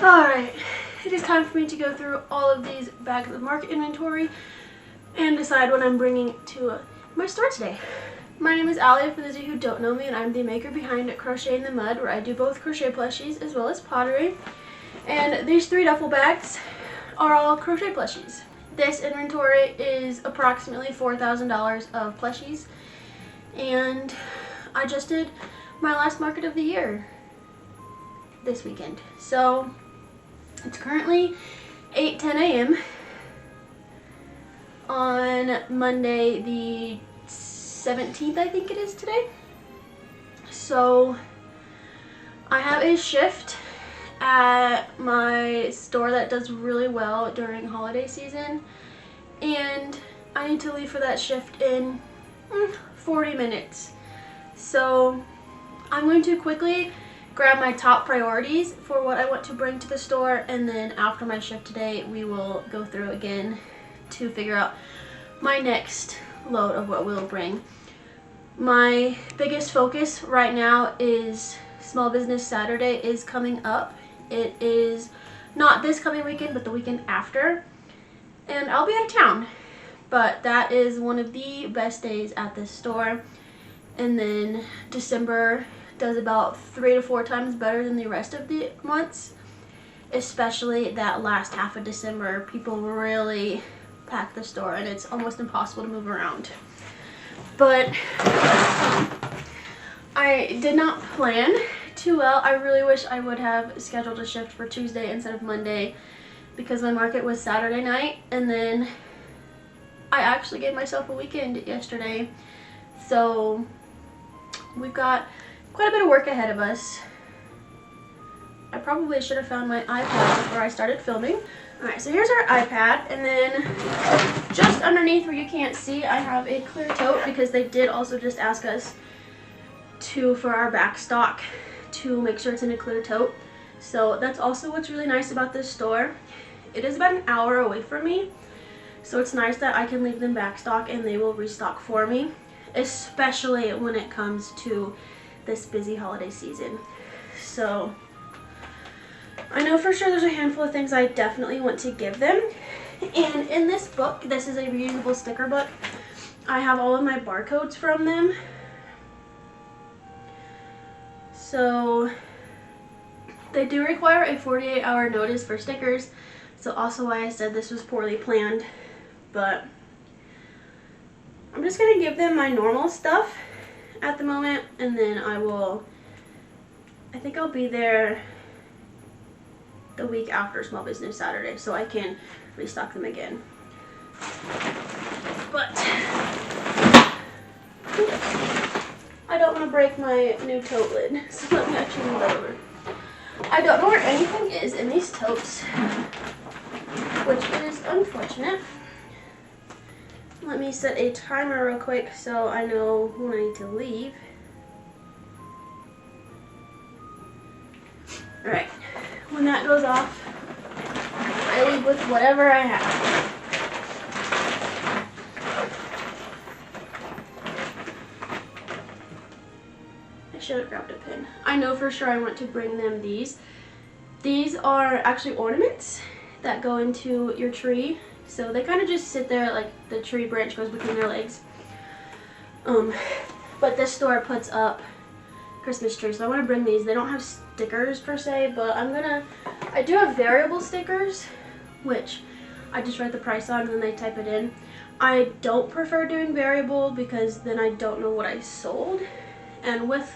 Alright, it is time for me to go through all of these bags of market inventory and decide what I'm bringing to my store today. My name is Allie, for those of you who don't know me, and I'm the maker behind Crochet in the Mud, where I do both crochet plushies as well as pottery. And these 3 duffel bags are all crochet plushies. This inventory is approximately $4,000 of plushies, and I just did my last market of the year this weekend. So it's currently 8:10 a.m. on Monday the 17th, I think it is today. So I have a shift at my store that does really well during holiday season, and I need to leave for that shift in 40 minutes. So I'm going to quickly grab my top priorities for what I want to bring to the store, and then after my shift today we will go through again to figure out my next load of what we'll bring. My biggest focus right now is Small Business Saturday is coming up. It is not this coming weekend, but the weekend after, and I'll be out of town, but that is one of the best days at this store. And then December does about 3 to 4 times better than the rest of the months, especially that last half of December. People really pack the store and it's almost impossible to move around. But I did not plan too well. I really wish I would have scheduled a shift for Tuesday instead of Monday, because my market was Saturday night, and then I actually gave myself a weekend yesterday. So we've got quite a bit of work ahead of us. I probably should have found my iPad before I started filming. Alright, so here's our iPad, and then just underneath where you can't see, I have a clear tote, because they did also just ask us for our back stock to make sure it's in a clear tote. So that's also what's really nice about this store. It is about an hour away from me, so it's nice that I can leave them back stock and they will restock for me, especially when it comes to this busy holiday season. So I know for sure there's a handful of things I definitely want to give them. And in this book, this is a reusable sticker book, I have all of my barcodes from them. So they do require a 48-hour notice for stickers, so also why I said this was poorly planned. But I'm just going to give them my normal stuff at the moment, and then I think I'll be there the week after Small Business Saturday, so I can restock them again. But I don't want to break my new tote lid, so let me actually move that over. I don't know where anything is in these totes, which is unfortunate. Let me set a timer real quick so I know when I need to leave. Alright, when that goes off, I leave with whatever I have. I should have grabbed a pin. I know for sure I want to bring them these. These are actually ornaments that go into your tree. So they kind of just sit there like the tree branch goes between their legs. But this store puts up Christmas trees, so I want to bring these. They don't have stickers per se, but I do have variable stickers, which I just write the price on and then they type it in. I don't prefer doing variable because then I don't know what I sold, and with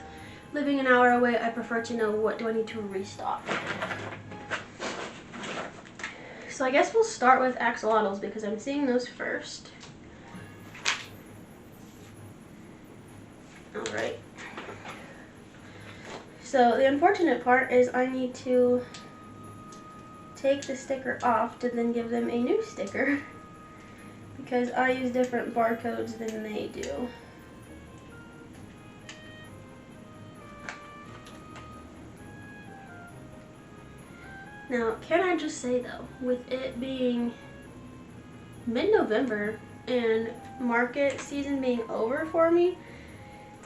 living an hour away, I prefer to know what do I need to restock. So I guess we'll start with axolotls because I'm seeing those first. Alright. So the unfortunate part is I need to take the sticker off to then give them a new sticker, because I use different barcodes than they do. Now, can I just say though, with it being mid-November and market season being over for me,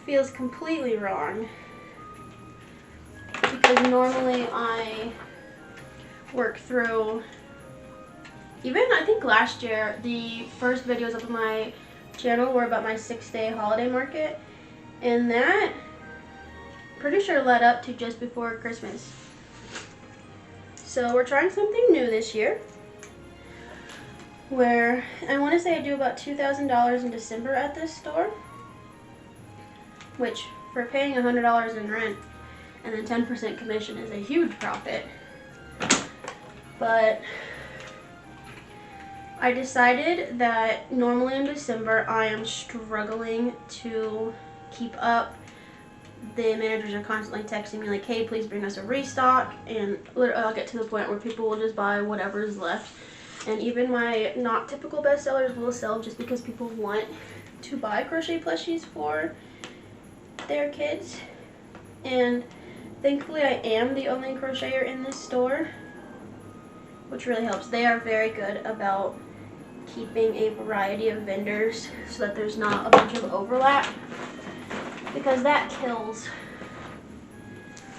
feels completely wrong. Because normally I work through, even I think last year, the first videos of my channel were about my 6-day holiday market, and that pretty sure led up to just before Christmas. So we're trying something new this year, where I want to say I do about $2,000 in December at this store, which for paying $100 in rent and then 10% commission is a huge profit. But I decided that normally in December I am struggling to keep up. The managers are constantly texting me like, hey, please bring us a restock, and literally I'll get to the point where people will just buy whatever is left. And even my not typical bestsellers will sell just because people want to buy crochet plushies for their kids. And thankfully I am the only crocheter in this store, which really helps. They are very good about keeping a variety of vendors so that there's not a bunch of overlap, because that kills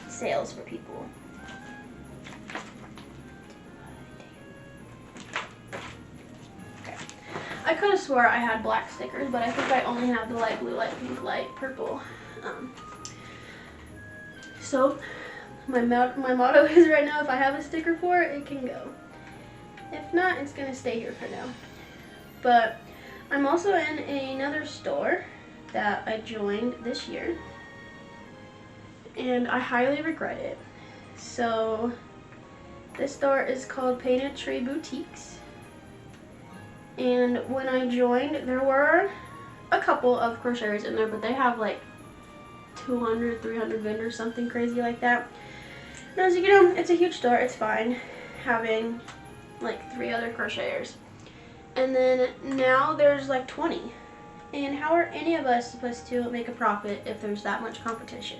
sales for people. Okay. I could have swore I had black stickers, but I think I only have the light blue, light pink, light purple. So my motto is right now, if I have a sticker for it, it can go. If not, it's gonna stay here for now. But I'm also in another store that I joined this year, and I highly regret it. So this store is called Painted Tree Boutiques, and when I joined there were a couple of crocheters in there, but they have like 200, 300 vendors, something crazy like that. And I was like, you know, it's a huge store, it's fine having like 3 other crocheters. And then now there's like 20. And how are any of us supposed to make a profit if there's that much competition?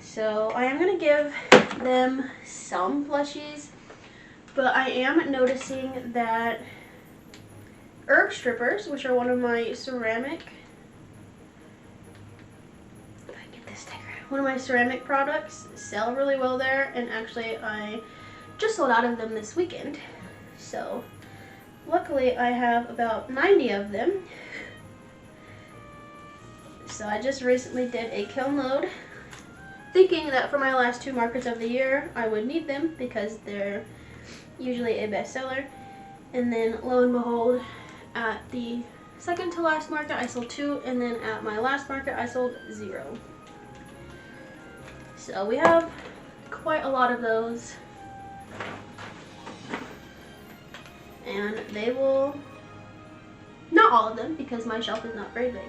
So I am going to give them some plushies, but I am noticing that herb strippers, which are one of my ceramic, products, sell really well there, and actually I just sold out of them this weekend. So luckily I have about 90 of them. So I just recently did a kiln load, thinking that for my last 2 markets of the year I would need them because they're usually a bestseller. And then lo and behold, at the second to last market I sold 2, and then at my last market I sold 0. So we have quite a lot of those, and they will, not all of them because my shelf is not very big,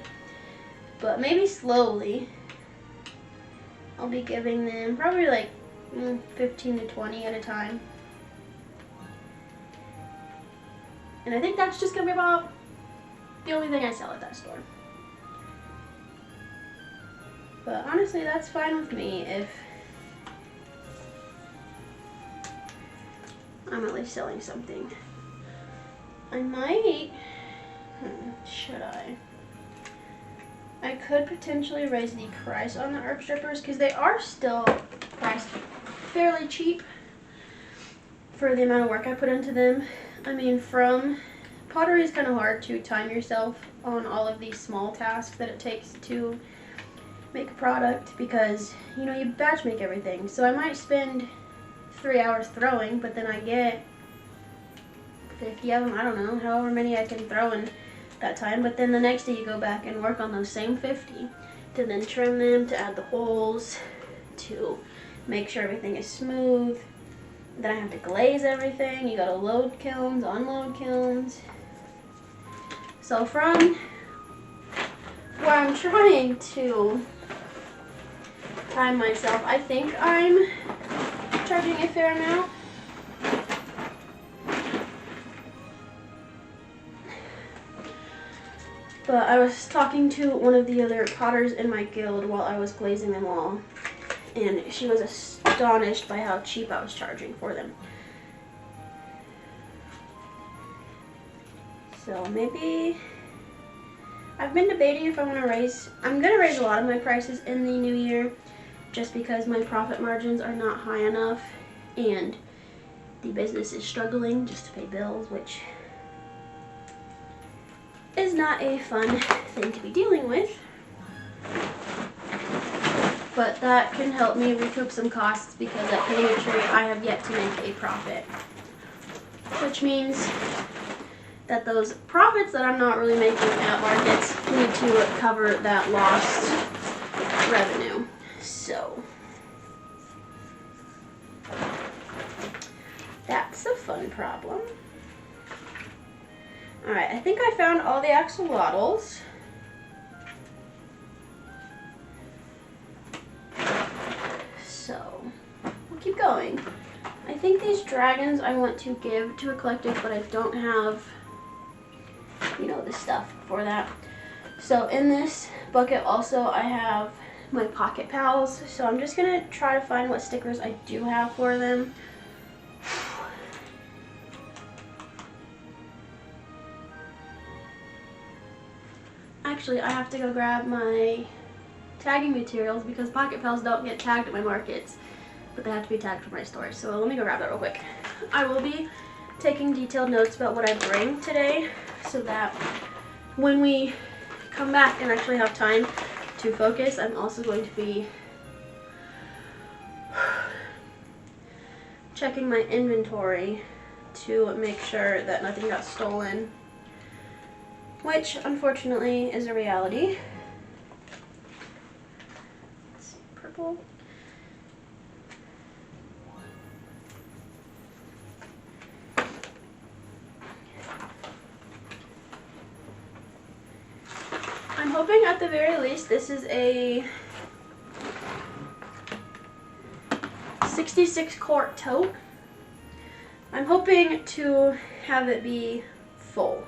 but maybe slowly I'll be giving them probably like 15 to 20 at a time. And I think that's just gonna be about the only thing I sell at that store. But honestly, that's fine with me if I'm at least selling something. I might, should I? I could potentially raise the price on the herb strippers because they are still priced fairly cheap for the amount of work I put into them. I mean, pottery is kind of hard to time yourself on all of these small tasks that it takes to make a product, because you know, you batch make everything. So I might spend 3 hours throwing, but then I get 50 of them, I don't know, however many I can throw in that time. But then the next day you go back and work on those same 50 to then trim them, to add the holes, to make sure everything is smooth. Then I have to glaze everything. You gotta load kilns, unload kilns. So from where I'm trying to time myself, I think I'm charging a fair amount. But I was talking to one of the other potters in my guild while I was glazing them all, and she was astonished by how cheap I was charging for them. So maybe, I've been debating if I want to raise, I'm going to raise a lot of my prices in the new year, just because my profit margins are not high enough and the business is struggling just to pay bills, which is not a fun thing to be dealing with. But that can help me recoup some costs because at Tree I have yet to make a profit. Which means that those profits that I'm not really making at markets need to cover that lost revenue. So that's a fun problem. Alright, I think I found all the axolotls. So we'll keep going. I think these dragons I want to give to a collective, but I don't have, you know, the stuff for that. So in this bucket also I have my Pocket Pals. So I'm just gonna try to find what stickers I do have for them. Actually, I have to go grab my tagging materials because Pocket Pals don't get tagged at my markets, but they have to be tagged for my store. So let me go grab that real quick. I will be taking detailed notes about what I bring today so that when we come back and actually have time to focus, I'm also going to be checking my inventory to make sure that nothing got stolen, which unfortunately is a reality. Let's see, purple. I'm hoping at the very least this is a 66 quart tote. I'm hoping to have it be full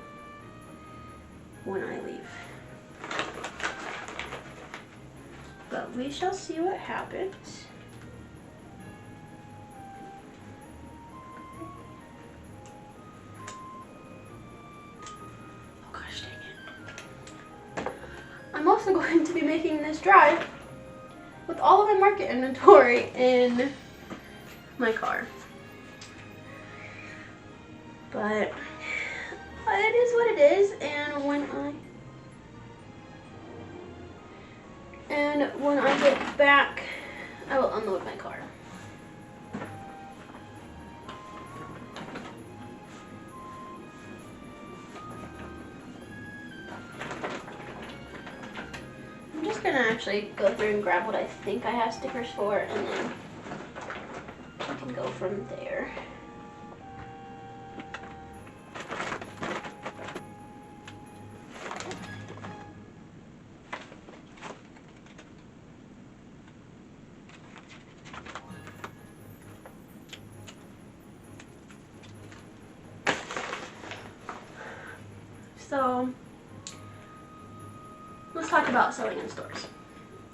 when I leave. But we shall see what happens. Oh gosh, dang it. I'm also going to be making this drive with all of my market inventory in my car. But it is what it is, and when I get back, I will unload my car. I'm just gonna actually go through and grab what I think I have stickers for, and then I can go from there. So, let's talk about selling in stores.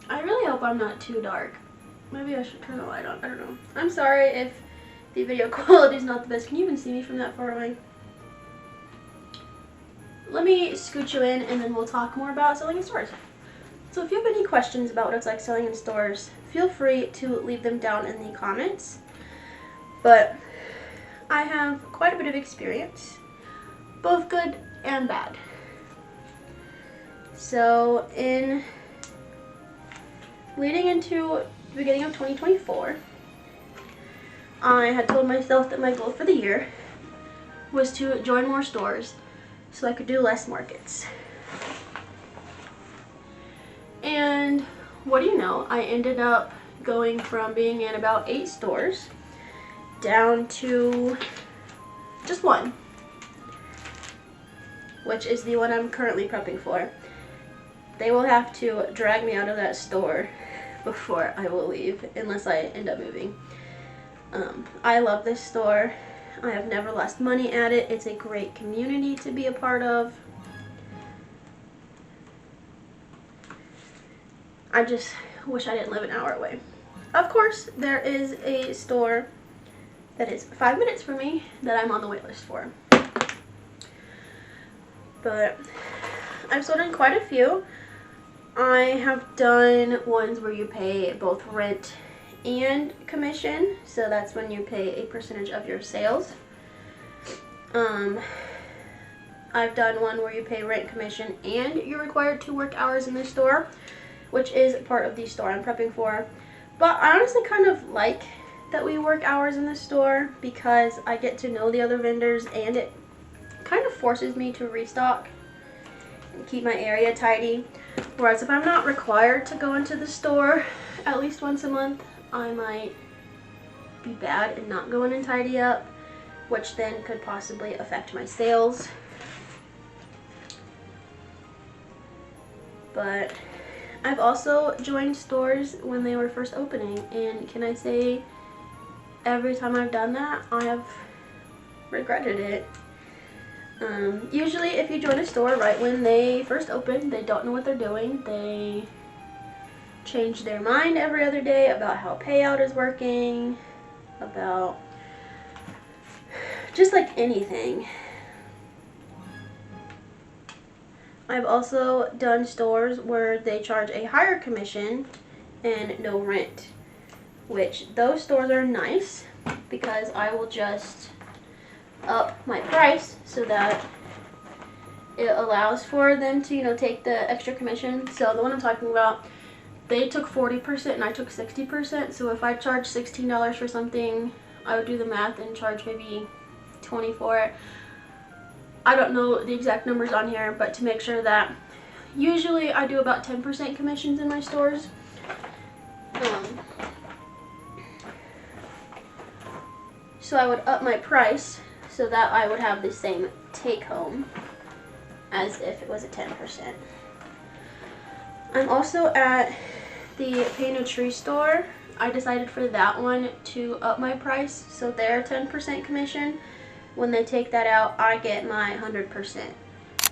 I really hope I'm not too dark. Maybe I should turn the light on. I don't know. I'm sorry if the video quality is not the best. Can you even see me from that far away? Let me scoot you in and then we'll talk more about selling in stores. So if you have any questions about what it's like selling in stores, feel free to leave them down in the comments. But I have quite a bit of experience, both good and bad. So leading into the beginning of 2024, I had told myself that my goal for the year was to join more stores so I could do less markets. And what do you know, I ended up going from being in about 8 stores down to just one, which is the one I'm currently prepping for. They will have to drag me out of that store before I will leave, unless I end up moving. I love this store. I have never lost money at it. It's a great community to be a part of. I just wish I didn't live an hour away. Of course, there is a store that is 5 minutes from me that I'm on the wait list for. But I've sold in quite a few. I have done ones where you pay both rent and commission, so that's when you pay a percentage of your sales. I've done one where you pay rent, commission, and you're required to work hours in the store, which is part of the store I'm prepping for. But I honestly kind of like that we work hours in the store because I get to know the other vendors, and it kind of forces me to restock and keep my area tidy. Whereas if I'm not required to go into the store at least once a month, I might be bad and not go in and tidy up, which then could possibly affect my sales. But I've also joined stores when they were first opening, and can I say every time I've done that, I have regretted it. Usually if you join a store right when they first open, they don't know what they're doing. They change their mind every other day about how payout is working, about just like anything. I've also done stores where they charge a higher commission and no rent, which those stores are nice because I will just up my price so that it allows for them to, you know, take the extra commission. So the one I'm talking about, they took 40% and I took 60%. So if I charge $16 for something, I would do the math and charge maybe $20 for it. I don't know the exact numbers on here, but to make sure that usually I do about 10% commissions in my stores. So I would up my price so that I would have the same take home as if it was a 10%. I'm also at the Painted Tree store. I decided for that one to up my price, so they're 10% commission. When they take that out, I get my 100%.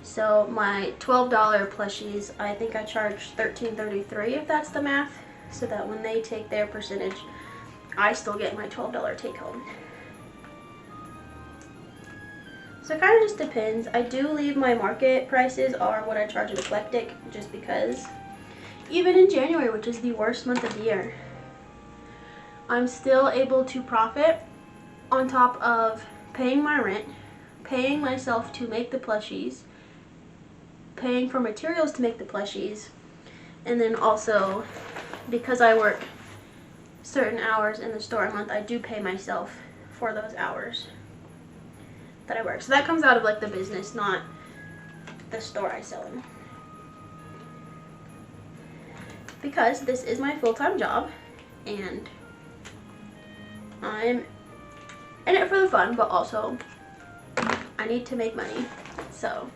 So my $12 plushies, I think I charge $13.33 if that's the math, so that when they take their percentage, I still get my $12 take home. So it kind of just depends. I do leave my market prices or what I charge at Eclectic, just because even in January, which is the worst month of the year, I'm still able to profit on top of paying my rent, paying myself to make the plushies, paying for materials to make the plushies, and then also because I work certain hours in the store a month, I do pay myself for those hours that I work. So that comes out of like the business, not the store I sell in. Because this is my full-time job and I'm in it for the fun, but also I need to make money. So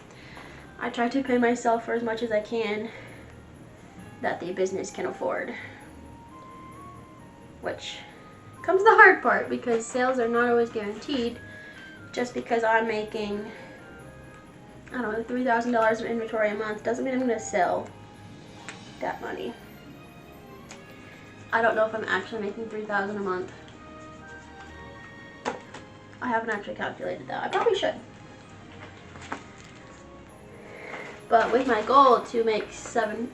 I try to pay myself for as much as I can that the business can afford. Which comes the hard part, because sales are not always guaranteed. Just because I'm making, I don't know, $3,000 of inventory a month doesn't mean I'm going to sell that money. I don't know if I'm actually making $3,000 a month. I haven't actually calculated that. I probably should. But with my goal to make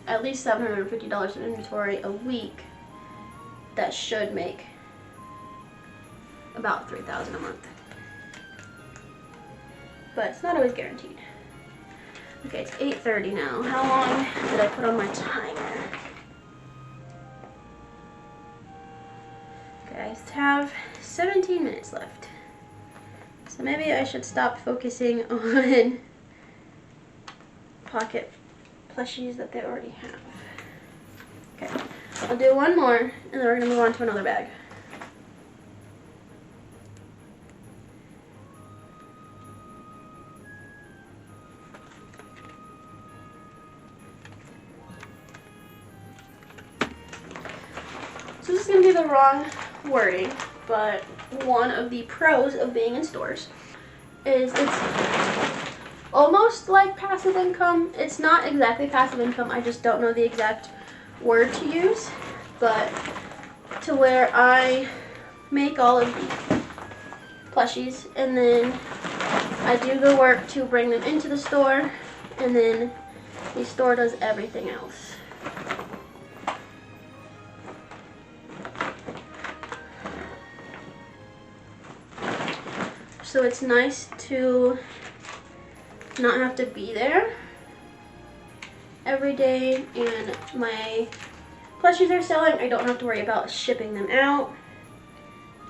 at least $750 in inventory a week, that should make about $3,000 a month. But it's not always guaranteed. Okay, it's 8:30 now. How long did I put on my timer? Okay, I have 17 minutes left. So maybe I should stop focusing on pocket plushies that they already have. Okay, I'll do one more and then we're going to move on to another bag. So this is going to be the wrong wording, but one of the pros of being in stores is it's almost like passive income. It's not exactly passive income, I just don't know the exact word to use, but to where I make all of the plushies and then I do the work to bring them into the store, and then the store does everything else. so it's nice to not have to be there every day, and my plushies are selling. I don't have to worry about shipping them out.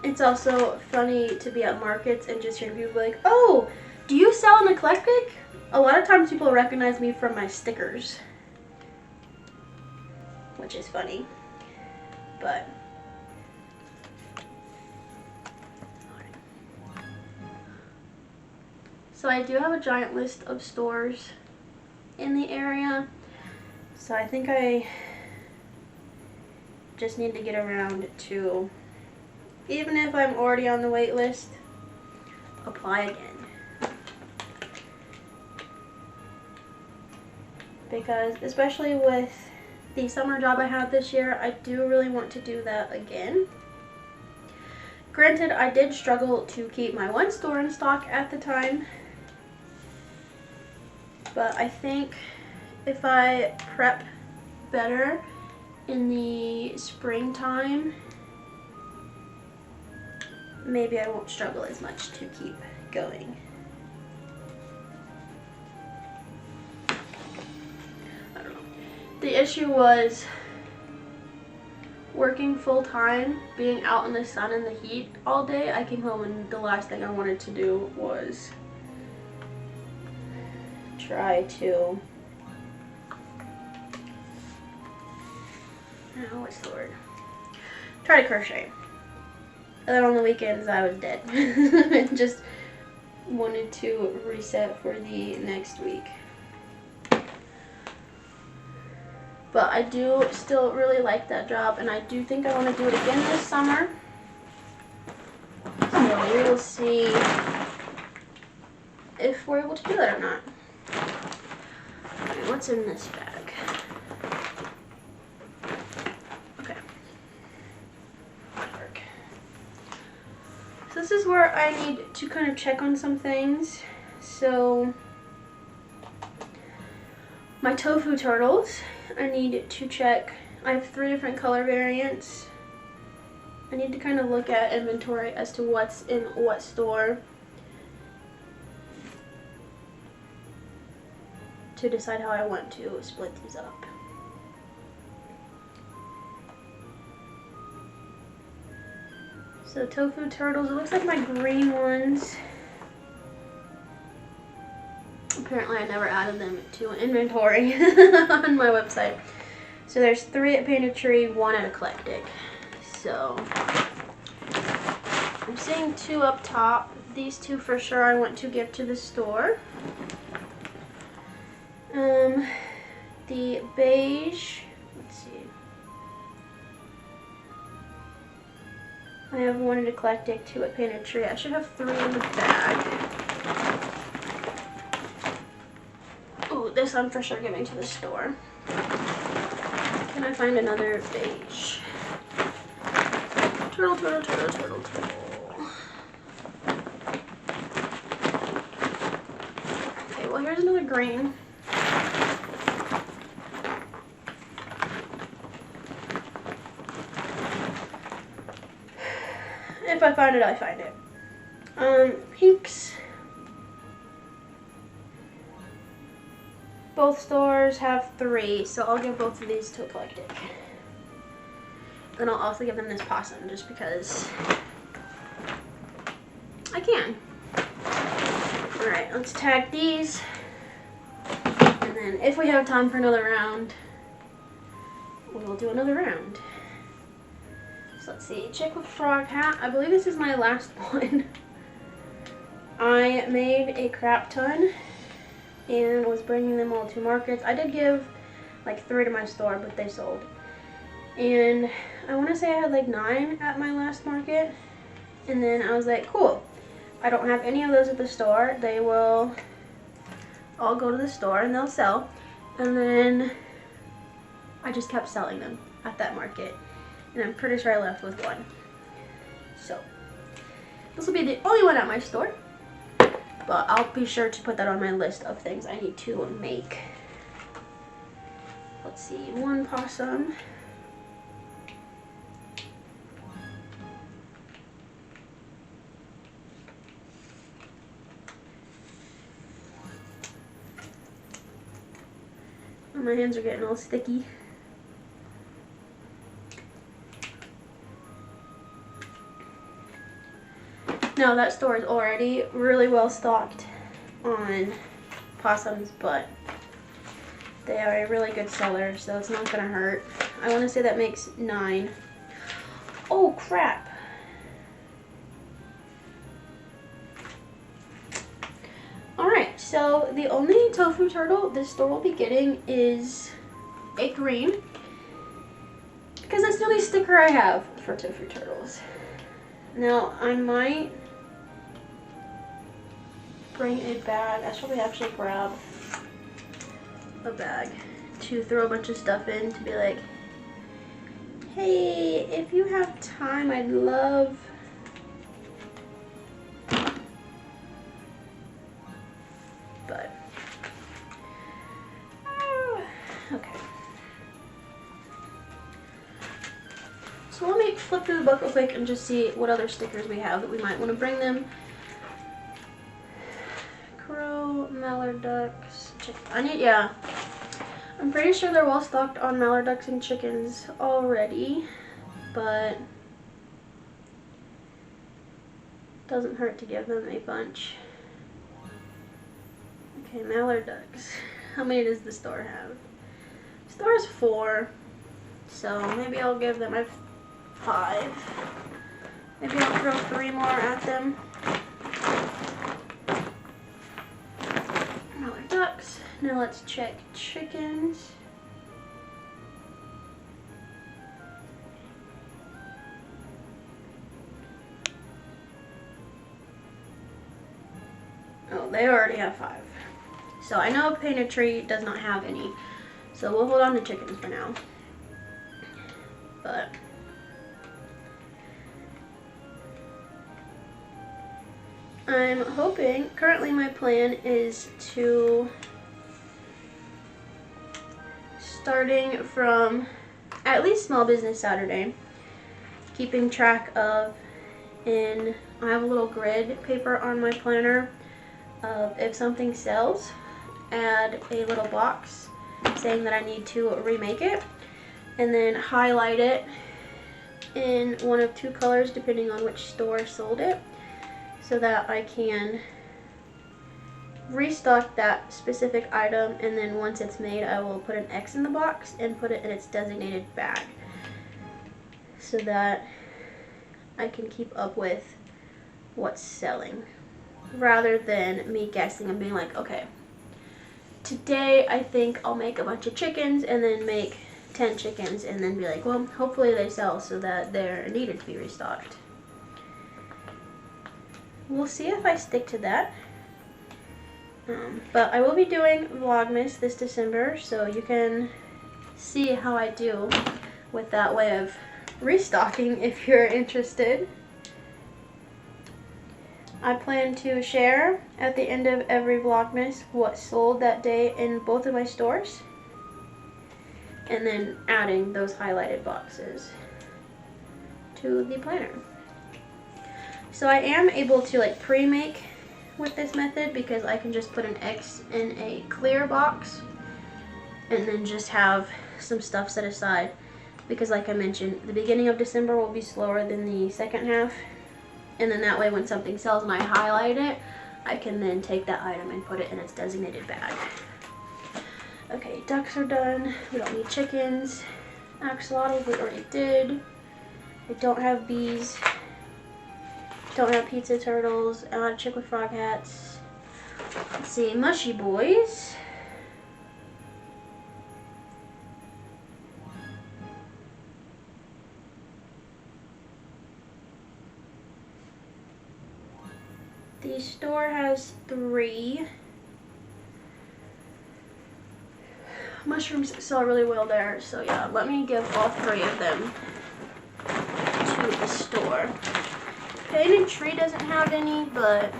It's also funny to be at markets and just hear people like, oh, do you sell an eclectic? A lot of times people recognize me from my stickers, which is funny, but so I do have a giant list of stores in the area, so I think I just need to get around to, even if I'm already on the wait list, apply again. Because especially with the summer job I had this year, I do really want to do that again. Granted, I did struggle to keep my one store in stock at the time, but I think if I prep better in the springtime, maybe I won't struggle as much to keep going. I don't know. The issue was working full-time, being out in the sun and the heat all day. I came home and the last thing I wanted to do was try to, what's the word? Try to crochet. And then on the weekends I was dead. And just wanted to reset for the next week. But I do still really like that job, and I do think I want to do it again this summer. So we will see if we're able to do that or not. Okay, what's in this bag? Okay. So this is where I need to kind of check on some things. So my tofu turtles, I need to check. I have 3 different color variants. I need to kind of look at inventory as to what's in what store to decide how I want to split these up. So tofu turtles, it looks like my green ones, apparently I never added them to inventory on my website. So there's 3 at Painted Tree, 1 at Eclectic. So I'm seeing 2 up top. These 2 for sure I want to give to the store. The beige, let's see. I have 1 at Eclectic, 2 at Painted Tree. I should have 3 in the bag. Ooh, this I'm for sure giving to the store. Can I find another beige? Turtle, turtle, turtle, turtle, turtle. Okay, well here's another green. If I find it, I find it. Pinks. Both stores have 3, so I'll give both of these to Eclectic. Then I'll also give them this possum just because I can. Alright, let's tag these. And then if we have time for another round, we will do another round. So let's see, chick with frog hat. I believe this is my last one. I made a crap ton and was bringing them all to markets. I did give like 3 to my store, but they sold. And I want to say I had like 9 at my last market. And then I was like, cool, I don't have any of those at the store. They will all go to the store and they'll sell. And then I just kept selling them at that market. And I'm pretty sure I left with 1. So this will be the only one at my store. But I'll be sure to put that on my list of things I need to make. Let's see, 1 possum. My hands are getting all sticky. Now that store is already really well stocked on possums, but they are a really good seller, so it's not gonna hurt. I want to say that makes 9. Oh crap! Alright, so the only tofu turtle this store will be getting is a green, because that's the only sticker I have for tofu turtles. Now I might bring a bag. I should probably actually grab a bag to throw a bunch of stuff in, to be like, hey, if you have time, I'd love but okay. So let me flip through the book real quick and just see what other stickers we have that we might want to bring them. Crow, mallard ducks, chicken. Yeah. I'm pretty sure they're well stocked on mallard ducks and chickens already, but doesn't hurt to give them a bunch. Okay, mallard ducks. How many does the store have? The store has 4, so maybe I'll give them 5. Maybe I'll throw 3 more at them. Mallard ducks. Now let's check chickens. Oh, they already have 5. So I know Painted Tree does not have any. So we'll hold on to chickens for now. But I'm hoping, currently my plan is to, starting from at least Small Business Saturday, keeping track of, I have a little grid paper on my planner of if something sells, add a little box saying that I need to remake it, and then highlight it in one of 2 colors depending on which store sold it, so that I can restock that specific item, and then once it's made I will put an X in the box and put it in its designated bag, so that I can keep up with what's selling, rather than me guessing and being like, okay, today I think I'll make a bunch of chickens and then make 10 chickens and then be like, well, hopefully they sell so that they're needed to be restocked. We'll see if I stick to that. But I will be doing Vlogmas this December, so you can see how I do with that way of restocking if you're interested. I plan to share at the end of every Vlogmas what sold that day in both of my stores, and then adding those highlighted boxes to the planner. So I am able to like pre-make with this method, because I can just put an X in a clear box and then just have some stuff set aside, because like I mentioned, the beginning of December will be slower than the second half. And then that way when something sells and I highlight it, I can then take that item and put it in its designated bag. Okay, ducks are done. We don't need chickens. Axolotls we already did. I don't have bees. Don't have pizza turtles. Chick with frog hats. Let's see, mushy boys. The store has 3. Mushrooms sell really well there, so yeah, let me give all 3 of them to the store. Painted Tree doesn't have any, but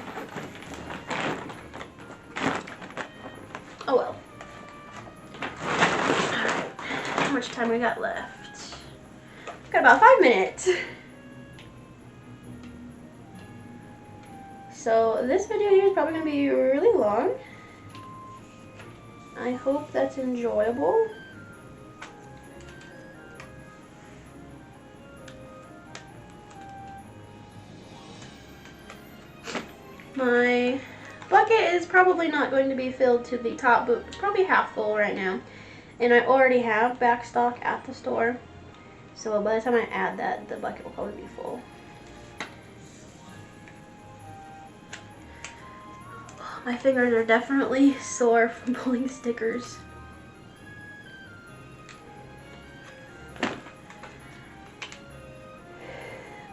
oh well. Alright, how much time we got left? Got about 5 minutes. So this video here is probably going to be really long. I hope that's enjoyable. My bucket is probably not going to be filled to the top, but probably half full right now. And I already have back stock at the store. So by the time I add that, the bucket will probably be full. My fingers are definitely sore from pulling stickers.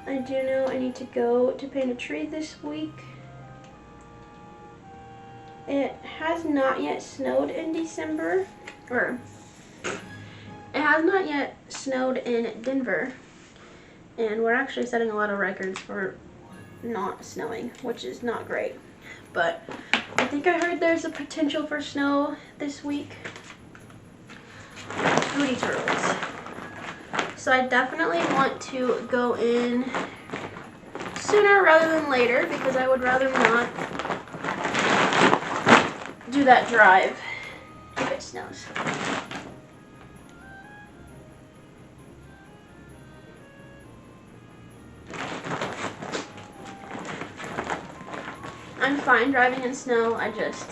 I do know I need to go to paint a tree this week. It has not yet snowed in December, or it has not yet snowed in Denver, and we're actually setting a lot of records for not snowing, which is not great. But I think I heard there's a potential for snow this week. Booty turtles. So I definitely want to go in sooner rather than later because I would rather not do that drive if it snows. I'm fine driving in snow, I just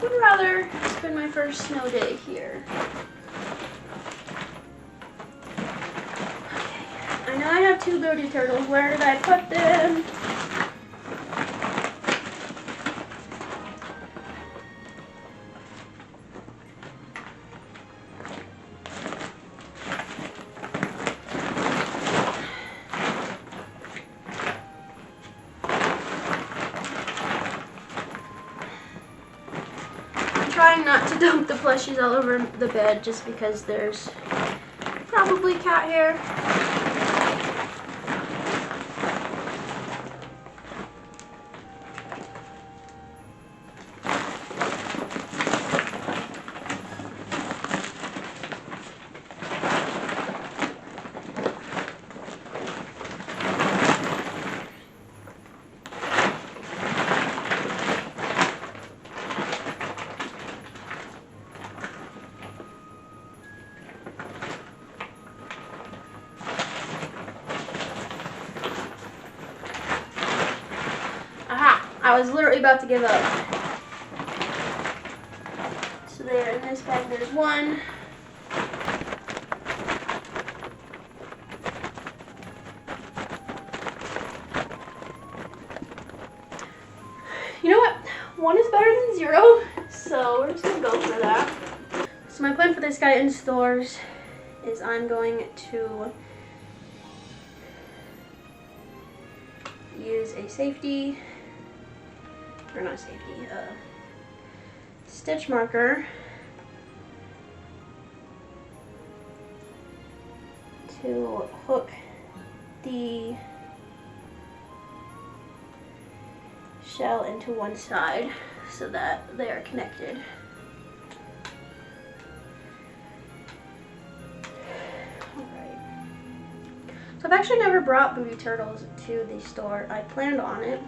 would rather spend my first snow day here. Okay, I know I have 2 booty turtles. Where did I put them? Trying not to dump the plushies all over the bed just because there's probably cat hair. I was literally about to give up. So there, in this bag there's 1. You know what? 1 is better than 0, so we're just gonna go for that. So my plan for this guy in stores is I'm going to use a safety, or not safety, stitch marker to hook the shell into one side so that they are connected. Alright. So I've actually never brought booty turtles to the store. I planned on it.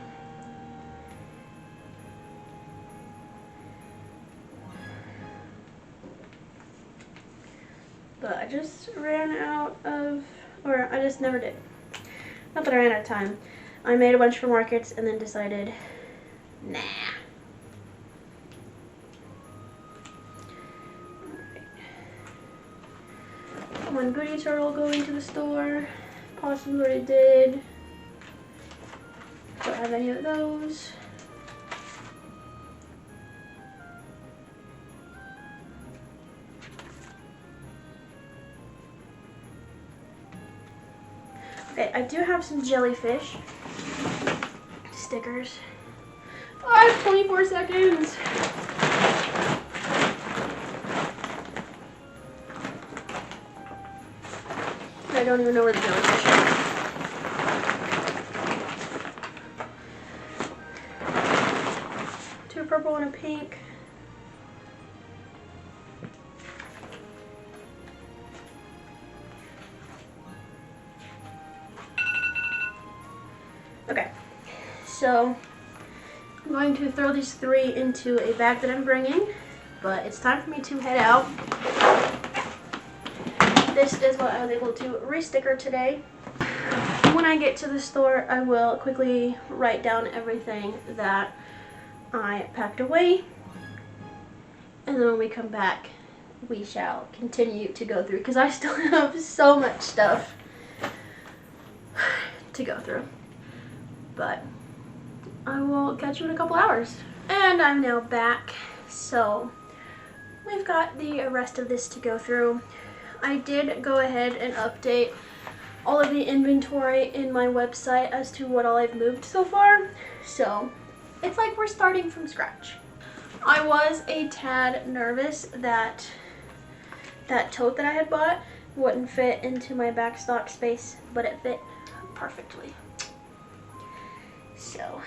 But I just ran out of, or I just never did. Not that I ran out of time. I made a bunch for markets and then decided, nah. Alright. 1 booty turtle going to the store. Possibly already did. Don't have any of those. Okay, I do have some jellyfish stickers. Oh, I have 24 seconds. I don't even know where the jellyfish are. 2 purple and a pink. Okay, so I'm going to throw these 3 into a bag that I'm bringing. but it's time for me to head out. This is what I was able to resticker today. When I get to the store, I will quickly write down everything that I packed away, and then when we come back, we shall continue to go through, because I still have so much stuff to go through. But I will catch you in a couple hours. And I'm now back, so we've got the rest of this to go through. I did go ahead and update all of the inventory in my website as to what all I've moved so far, so it's like we're starting from scratch. I was a tad nervous that that tote that I had bought wouldn't fit into my backstock space, but it fit perfectly. So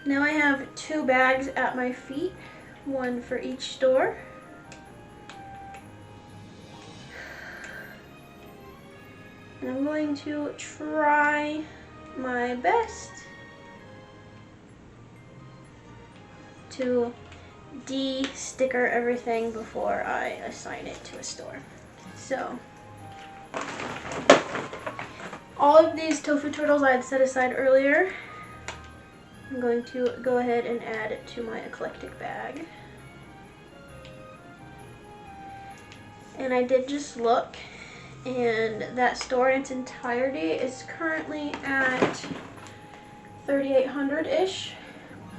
now I have 2 bags at my feet, one for each store. And I'm going to try my best to de-sticker everything before I assign it to a store. So all of these tofu turtles I had set aside earlier, I'm going to go ahead and add it to my eclectic bag. And I did just look, and that store in its entirety is currently at $3,800-ish.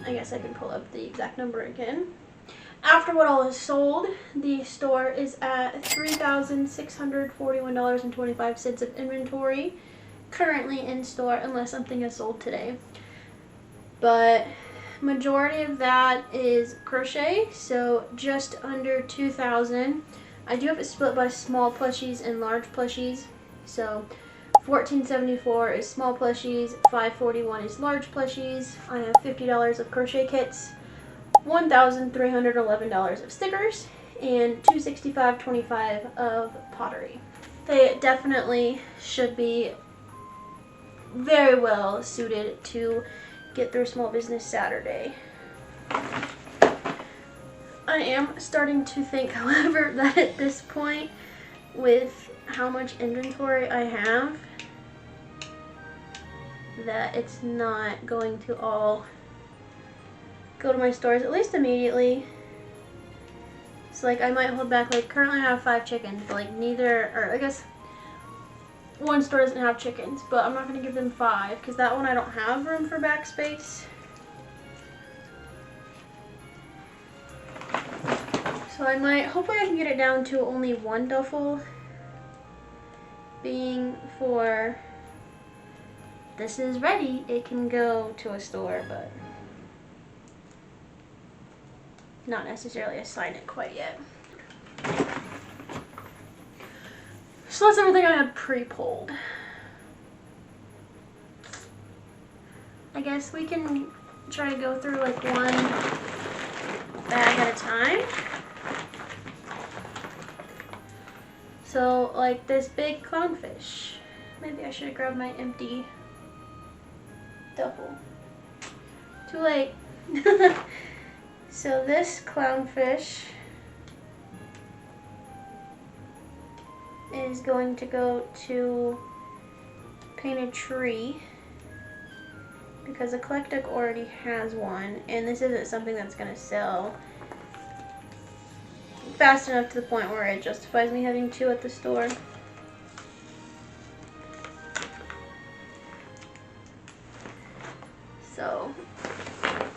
I guess I can pull up the exact number again. After what all is sold, the store is at $3,641.25 of inventory currently in store, unless something is sold today. But majority of that is crochet, so just under 2,000. I do have it split by small plushies and large plushies. So $1,474 is small plushies, $541 is large plushies. I have $50 of crochet kits, $1,311 of stickers, and $265.25 of pottery. They definitely should be very well suited to get through Small Business Saturday. I am starting to think, however, that at this point, with how much inventory I have, that it's not going to all go to my stores, at least immediately. So like I might hold back, like currently I have 5 chickens, but like neither, or I guess one store doesn't have chickens, but I'm not going to give them 5 because that one I don't have room for backspace. So I might, hopefully I can get it down to only 1 duffel, being for this is ready, it can go to a store, but not necessarily assign it quite yet. So that's everything I had pre-pulled. I guess we can try to go through like one bag at a time. So like this big clownfish. Maybe I should have grabbed my empty duffel. Too late. So this clownfish is going to go to Painted Tree because Eclectic already has one, and this isn't something that's going to sell fast enough to the point where it justifies me having 2 at the store. So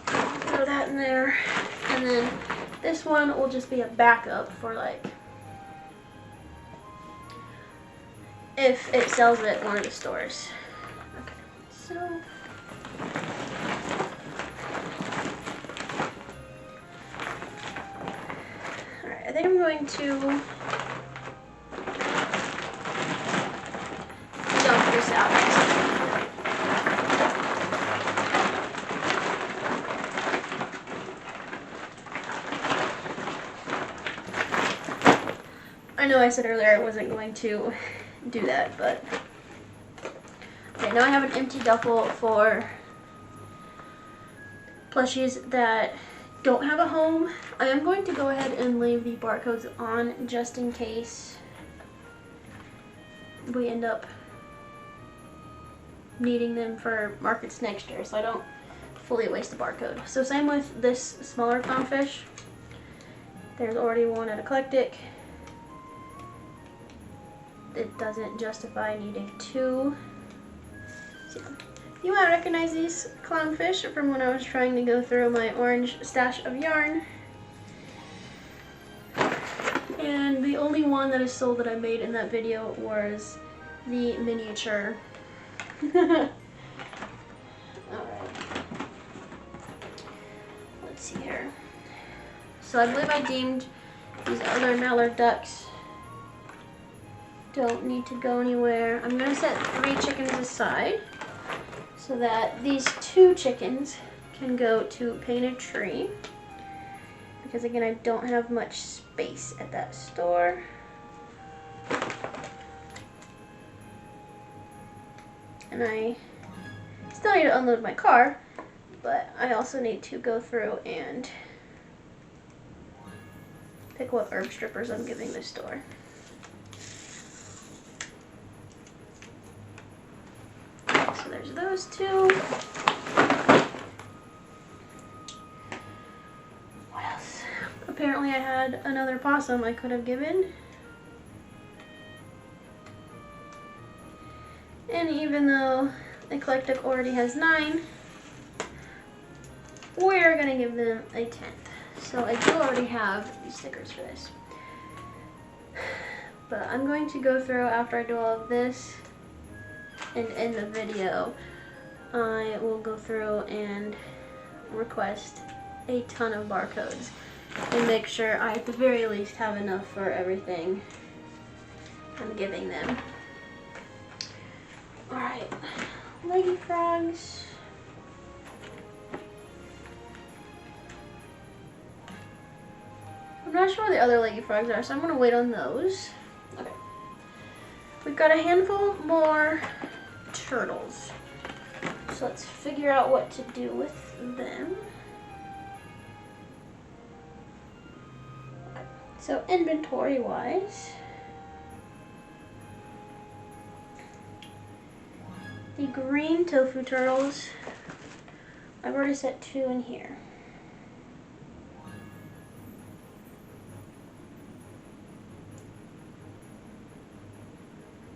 throw that in there, and then this one will just be a backup for like if it sells at one of the stores. Okay, so alright, I think I'm going to dump this out. I know I said earlier I wasn't going to do that, but okay, now I have an empty duffel for plushies that don't have a home, I am going to go ahead and leave the barcodes on just in case we end up needing them for markets next year, so I don't fully waste the barcode. So same with this smaller clownfish. There's already one at Eclectic. It doesn't justify needing two. So you might recognize these clownfish from when I was trying to go through my orange stash of yarn. And the only one that is sold that I made in that video was the miniature. Alright. Let's see here. So I believe I deemed these other mallard ducks don't need to go anywhere. I'm going to set 3 chickens aside so that these 2 chickens can go to Painted Tree. Because again, I don't have much space at that store. And I still need to unload my car, but I also need to go through and pick what herb strippers I'm giving this store. So there's those 2. What else? Apparently I had another possum I could have given. And even though Eclectic already has 9, we're gonna give them a 10th. So I do already have the stickers for this. But I'm going to go through after I do all of this and end the video. I will go through and request a ton of barcodes and make sure I at the very least have enough for everything I'm giving them. Alright, leggy frogs. I'm not sure where the other leggy frogs are, so I'm going to wait on those. Okay. We've got a handful more turtles. So let's figure out what to do with them. Okay. So inventory-wise, the green tofu turtles, I've already set 2 in here.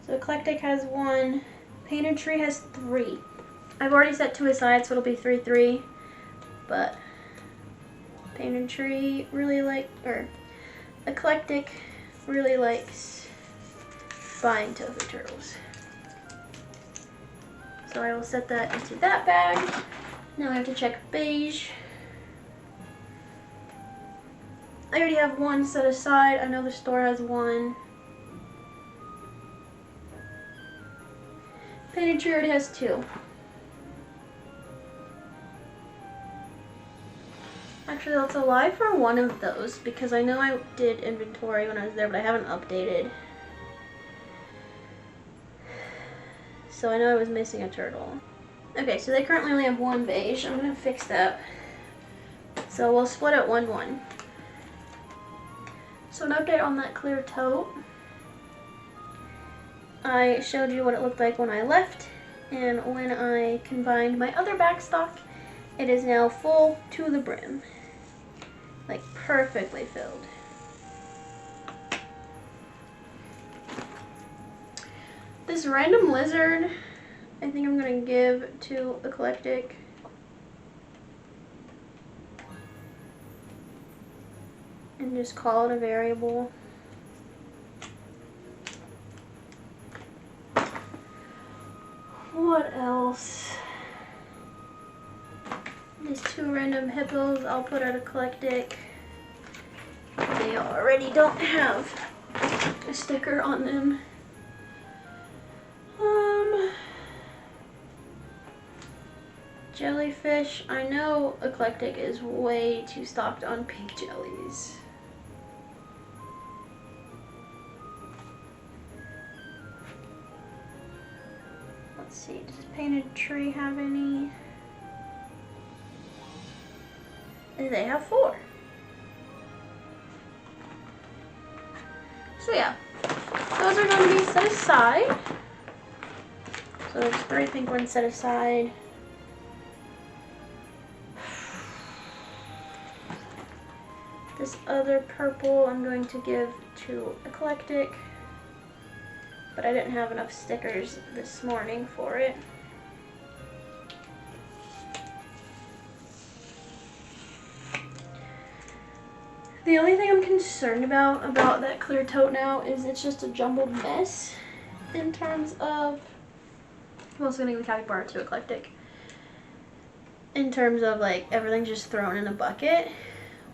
So Eclectic has 1, Painted Tree has 3. I've already set 2 aside, so it'll be 3, 3. But Painted Tree really Eclectic really likes buying tofu turtles. So I will set that into that bag. Now I have to check beige. I already have 1 set aside. I know the store has 1. Painted Tree already has 2. Actually, that's a lie for one of those because I know I did inventory when I was there, but I haven't updated. So I know I was missing a turtle. Okay, so they currently only have 1 beige. I'm going to fix that. So we'll split it 1-1. So an update on that clear tote. I showed you what it looked like when I left, and when I combined my other backstock, it is now full to the brim. Like perfectly filled. This random lizard, I think I'm going to give to Eclectic. And just call it a variable. What else? These 2 random hippos I'll put at Eclectic. They already don't have a sticker on them. Jellyfish. I know Eclectic is way too stocked on pink jellies. Let's see, does Painted Tree have any? they have 4. So yeah, those are going to be set aside. So there's 3 pink ones set aside. This other purple I'm going to give to Eclectic, but I didn't have enough stickers this morning for it. The only thing I'm concerned about that clear tote now is it's just a jumbled mess in terms of, I'm also going to give the capybara to Eclectic, in terms of like everything just thrown in a bucket,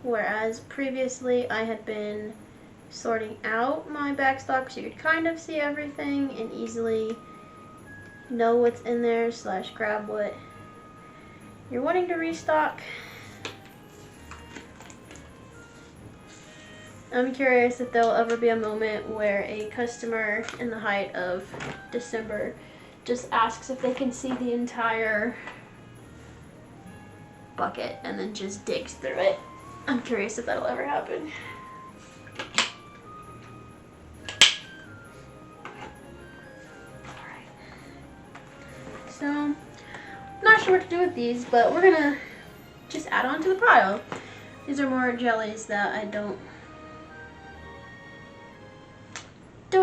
whereas previously I had been sorting out my backstock so you could kind of see everything and easily know what's in there / grab what you're wanting to restock. I'm curious if there'll ever be a moment where a customer in the height of December just asks if they can see the entire bucket and then just digs through it. I'm curious if that'll ever happen. Alright. So, I'm not sure what to do with these, but we're gonna just add on to the pile. These are more jellies that I don't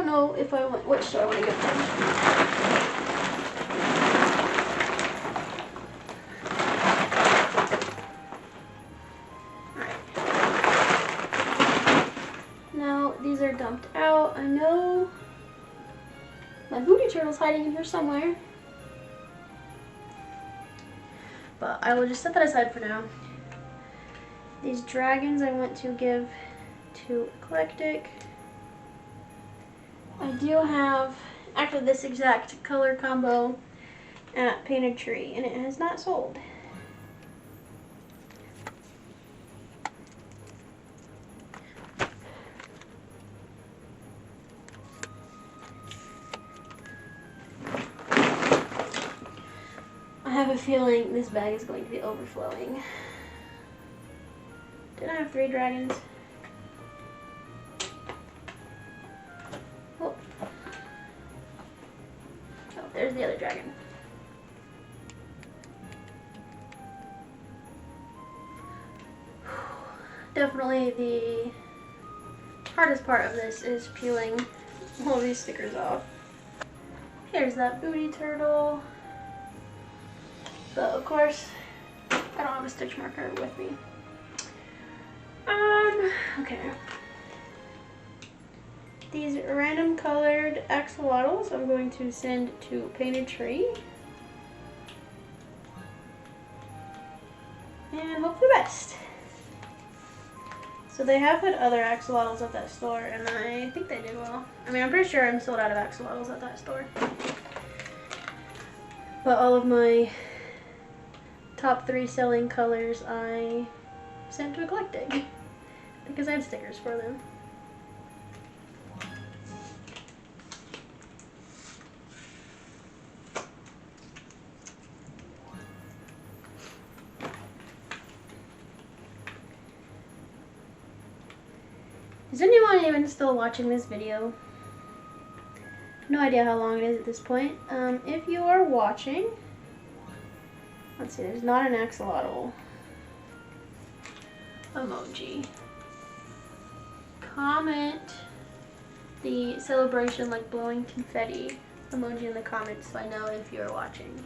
know if I want, which store I want to give them. Alright. Now these are dumped out. I know my booty turtle's hiding in here somewhere, but I will just set that aside for now. These dragons I want to give to Eclectic. I do have, after this exact color combo at Painted Tree, and it has not sold. I have a feeling this bag is going to be overflowing. Did I have 3 dragons? There's the other dragon. Definitely the hardest part of this is peeling all these stickers off. Here's that booty turtle. But of course, I don't have a stitch marker with me. Okay. These random colored axolotls I'm going to send to Painted Tree. And hope for the best. So they have had other axolotls at that store, and I think they did well. I mean, I'm pretty sure I'm sold out of axolotls at that store. But all of my top 3 selling colors I sent to Eclectic because I had stickers for them. Is anyone even still watching this video? No idea how long it is at this point. If you are watching, let's see, there's not an axolotl emoji. Comment the celebration like blowing confetti emoji in the comments so I know if you're watching.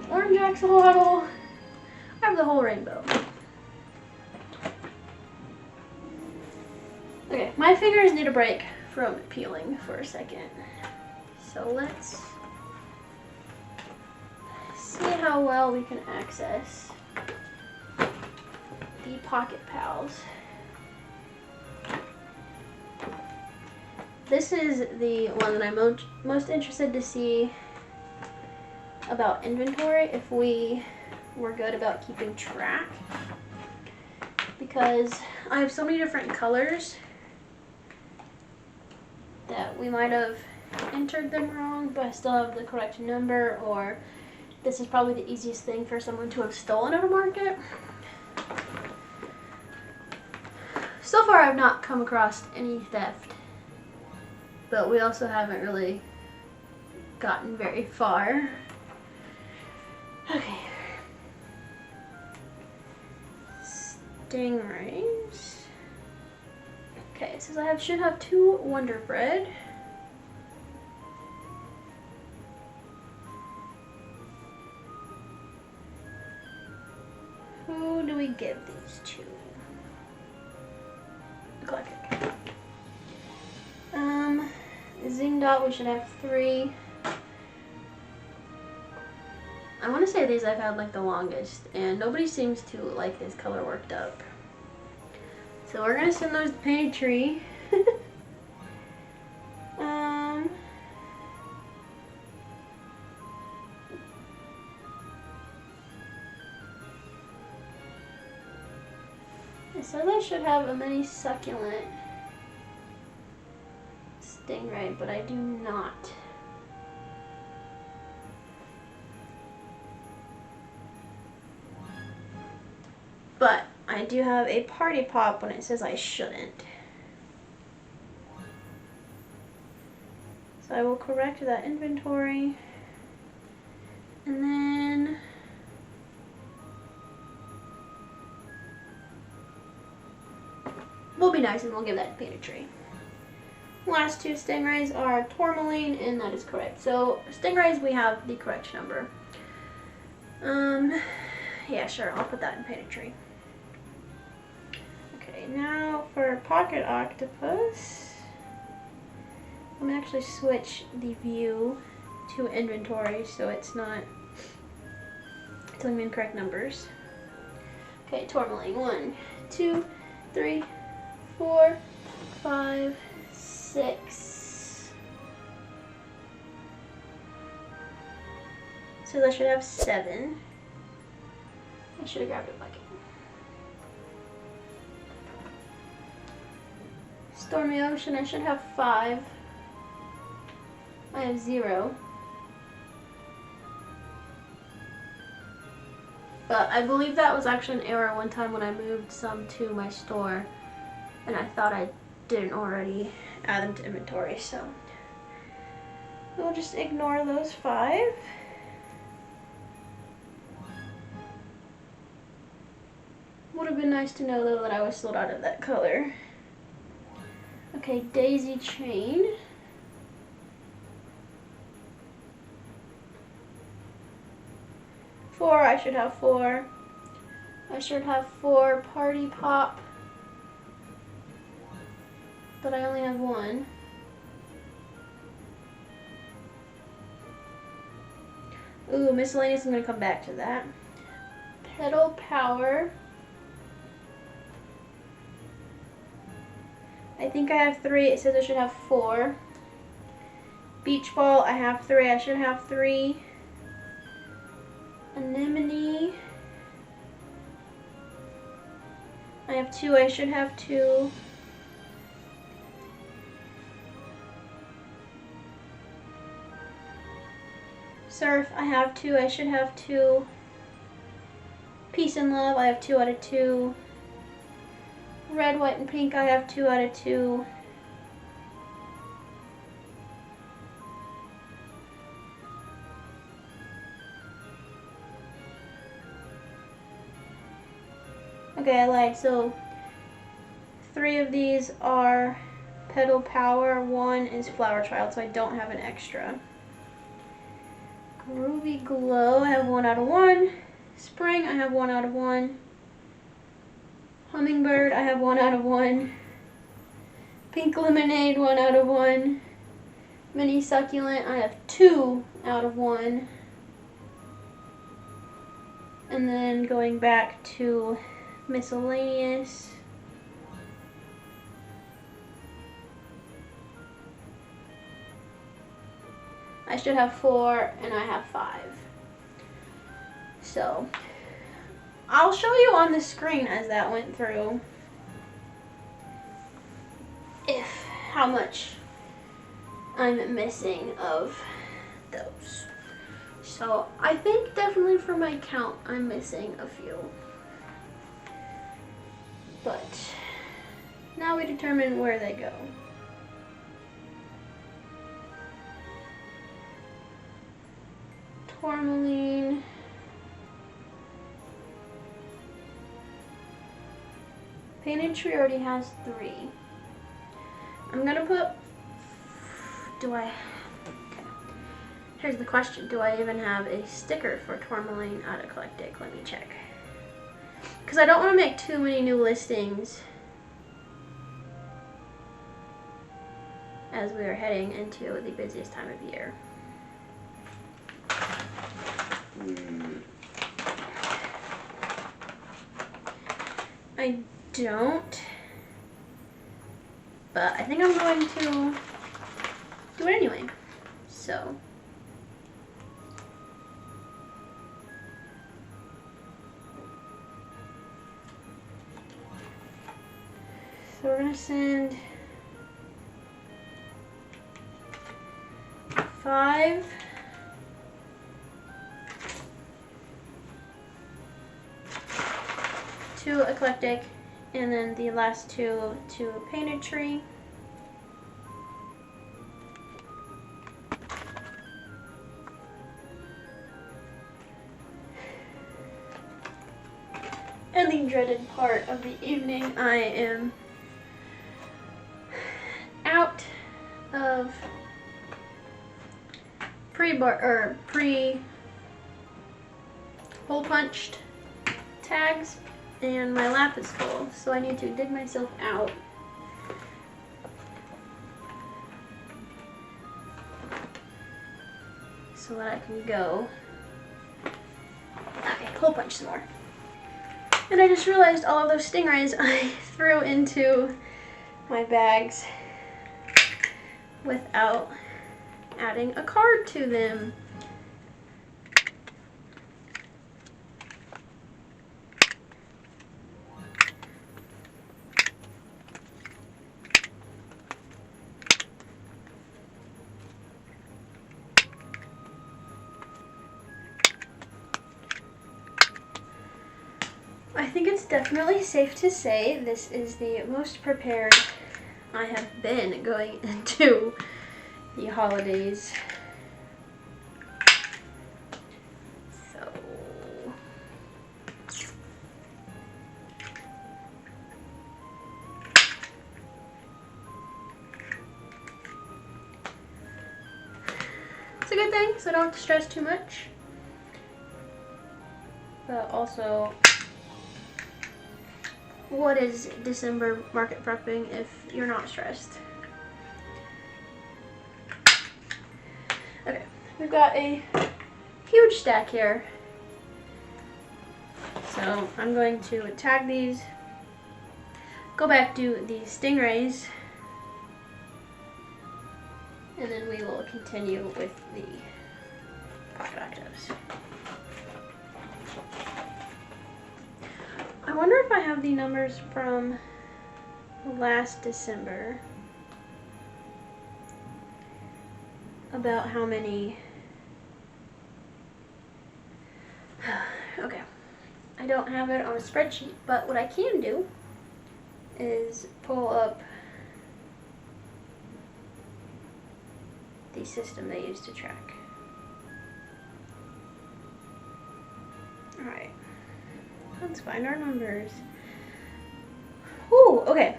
Orange axolotl. I have the whole rainbow. Okay, my fingers need a break from peeling for a second. So let's see how well we can access the Pocket Pals. This is the one that I'm most interested to see about inventory if we were good about keeping track, because I have so many different colors that we might have entered them wrong, but I still have the correct number, or this is probably the easiest thing for someone to have stolen at a market. So far I've not come across any theft, but we also haven't really gotten very far. Okay. Stingrays. Okay, it says I should have 2 Wonder Bread. Who do we give these to? Eclectic. Zing Dot, we should have 3. I want to say these I've had like the longest, and nobody seems to like this color worked up. So we're gonna send those to Painted Tree. It says I should have a mini succulent stingray, but I do not. But I do have a party pop when it says I shouldn't. So I will correct that inventory. And then we'll be nice and we'll give that to Painted Tree. Last 2 stingrays are tourmaline, and that is correct. So stingrays, we have the correct number. Yeah, sure, I'll put that in Painted Tree. Okay, now for pocket octopus, I'm gonna actually switch the view to inventory so it's not telling me incorrect numbers. Okay, tourmaline. 1, 2, 3, 4, 5, 6. So that should have 7. I should have grabbed a bucket. Stormy Ocean, I should have 5. I have 0. But I believe that was actually an error one time when I moved some to my store, and I thought I didn't already add them to inventory, so we'll just ignore those 5. Would have been nice to know though that I was sold out of that color. Okay, daisy chain. I should have 4. I should have 4 party pop, but I only have 1. Ooh, miscellaneous, I'm gonna come back to that. Pedal power. I think I have 3, it says I should have 4. Beach ball, I have 3, I should have 3. Anemone, I have 2, I should have 2. Surf, I have 2, I should have 2. Peace and love, I have 2 out of 2. Red, white, and pink, I have 2 out of 2. Okay, I lied. So 3 of these are Pedal Power, 1 is Flower Child, so I don't have an extra. Groovy Glow, I have 1 out of 1. Spring, I have 1 out of 1. Hummingbird, I have 1 out of 1. Pink Lemonade, 1 out of 1. Mini Succulent, I have 2 out of 1. And then going back to miscellaneous, I should have 4 and I have 5. So I'll show you on the screen as that went through how much I'm missing of those. So I think definitely for my count I'm missing a few. But now we determine where they go. Tourmaline. Painted tree already has 3. I'm gonna put, okay. Here's the question, do I even have a sticker for tourmaline out of Eclectic? Let me check. Because I don't want to make too many new listings as we are heading into the busiest time of year. I don't, but I think I'm going to do it anyway. So we're gonna send 5 to Eclectic, and then the last 2 to Painted Tree. And the dreaded part of the evening, I am out of pre-hole punched tags, and my lap is full, so I need to dig myself out. So that I can go. Okay, hole punch some more. And I just realized all of those stingrays I threw into my bags without adding a card to them. I think it's definitely safe to say this is the most prepared I have been going into the holidays. So it's a good thing, so I don't have to stress too much. But also, what is December market prepping if you're not stressed? Okay, we've got a huge stack here. So I'm going to tag these, go back to the stingrays, and then we will continue with the pocket octaves. I wonder if I have the numbers from last December about how many. Okay, I don't have it on a spreadsheet, but what I can do is pull up the system they use to track. Alright, let's find our numbers. Ooh, okay,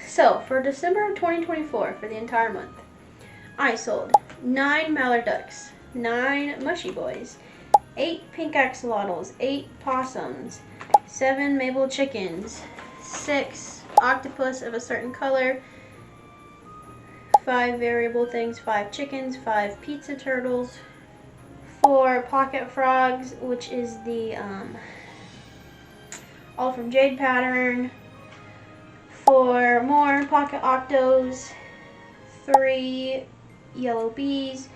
so for December of 2024, for the entire month, I sold 9 mallard ducks, 9 mushy boys, 8 pink axolotls, 8 possums, 7 maple chickens, 6 octopus of a certain color, 5 variable things, 5 chickens, 5 pizza turtles, 4 pocket frogs, which is the all from Jade pattern, 4 more pocket octos, 3 yellow bees,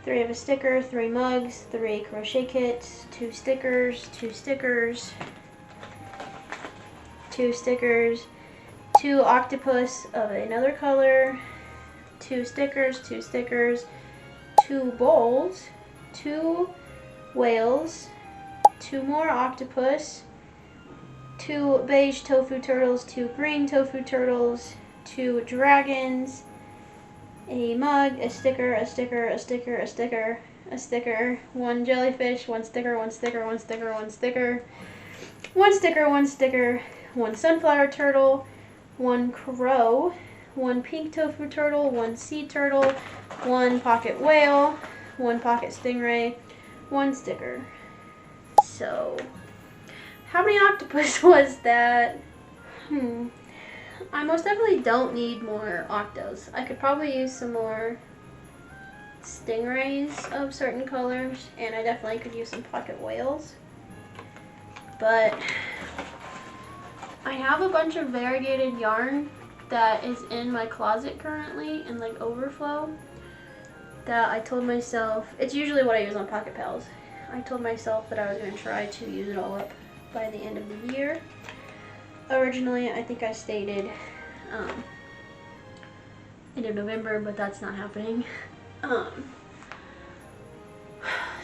3 of a sticker, 3 mugs, 3 crochet kits, 2 stickers, 2 stickers, 2 stickers, 2 octopus of another color, 2 stickers, 2 stickers, 2 bowls, 2 whales, 2 more octopus, 2 beige tofu turtles, 2 green tofu turtles, 2 dragons, a mug, a sticker, a sticker, a sticker, a sticker, a sticker, 1 jellyfish, 1 sticker, 1 sticker, 1 sticker, 1 sticker, 1 sticker, 1 sticker, 1 sunflower turtle, 1 crow, 1 pink tofu turtle, 1 sea turtle, 1 pocket whale, 1 pocket stingray, 1 sticker. So, how many octopus was that? I most definitely don't need more octos. I could probably use some more stingrays of certain colors, and I definitely could use some pocket whales. But I have a bunch of variegated yarn that is in my closet currently in like overflow that I told myself, it's usually what I use on Pocket Pals. I told myself that I was going to try to use it all up by the end of the year. Originally, I think I stated end of November, but that's not happening.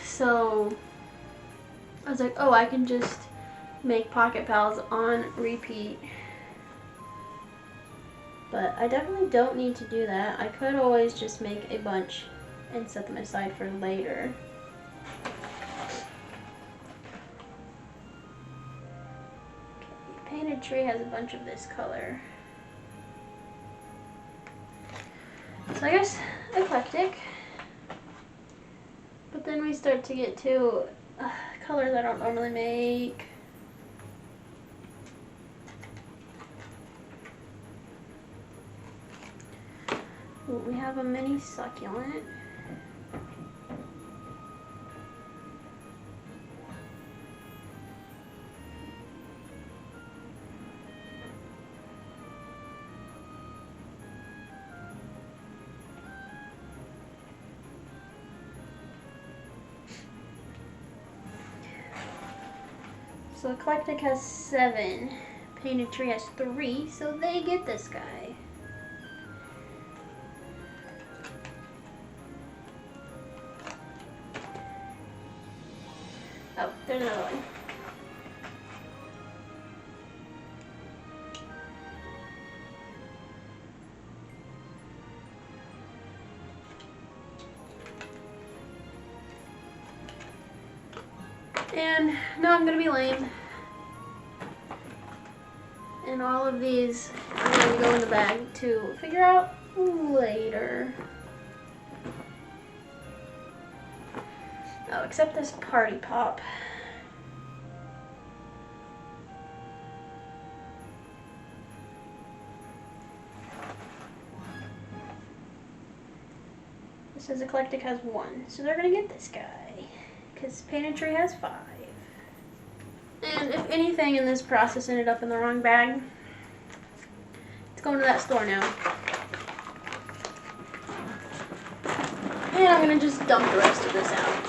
So I was like, oh, I can just make Pocket Pals on repeat. But I definitely don't need to do that. I could always just make a bunch and set them aside for later. Okay, Painted Tree has a bunch of this color. So I guess eclectic. But then we start to get to colors I don't normally make. Ooh, we have a mini succulent. So Eclectic has 7, Painted Tree has 3, so they get this guy. Oh, there's another one. And now I'm going to be lame. And all of these are going to go in the bag to figure out later. Oh, except this party pop. This says Eclectic has 1, so they're going to get this guy. Because Painted Tree has 5. And if anything in this process ended up in the wrong bag, it's going to that store now. And I'm going to just dump the rest of this out.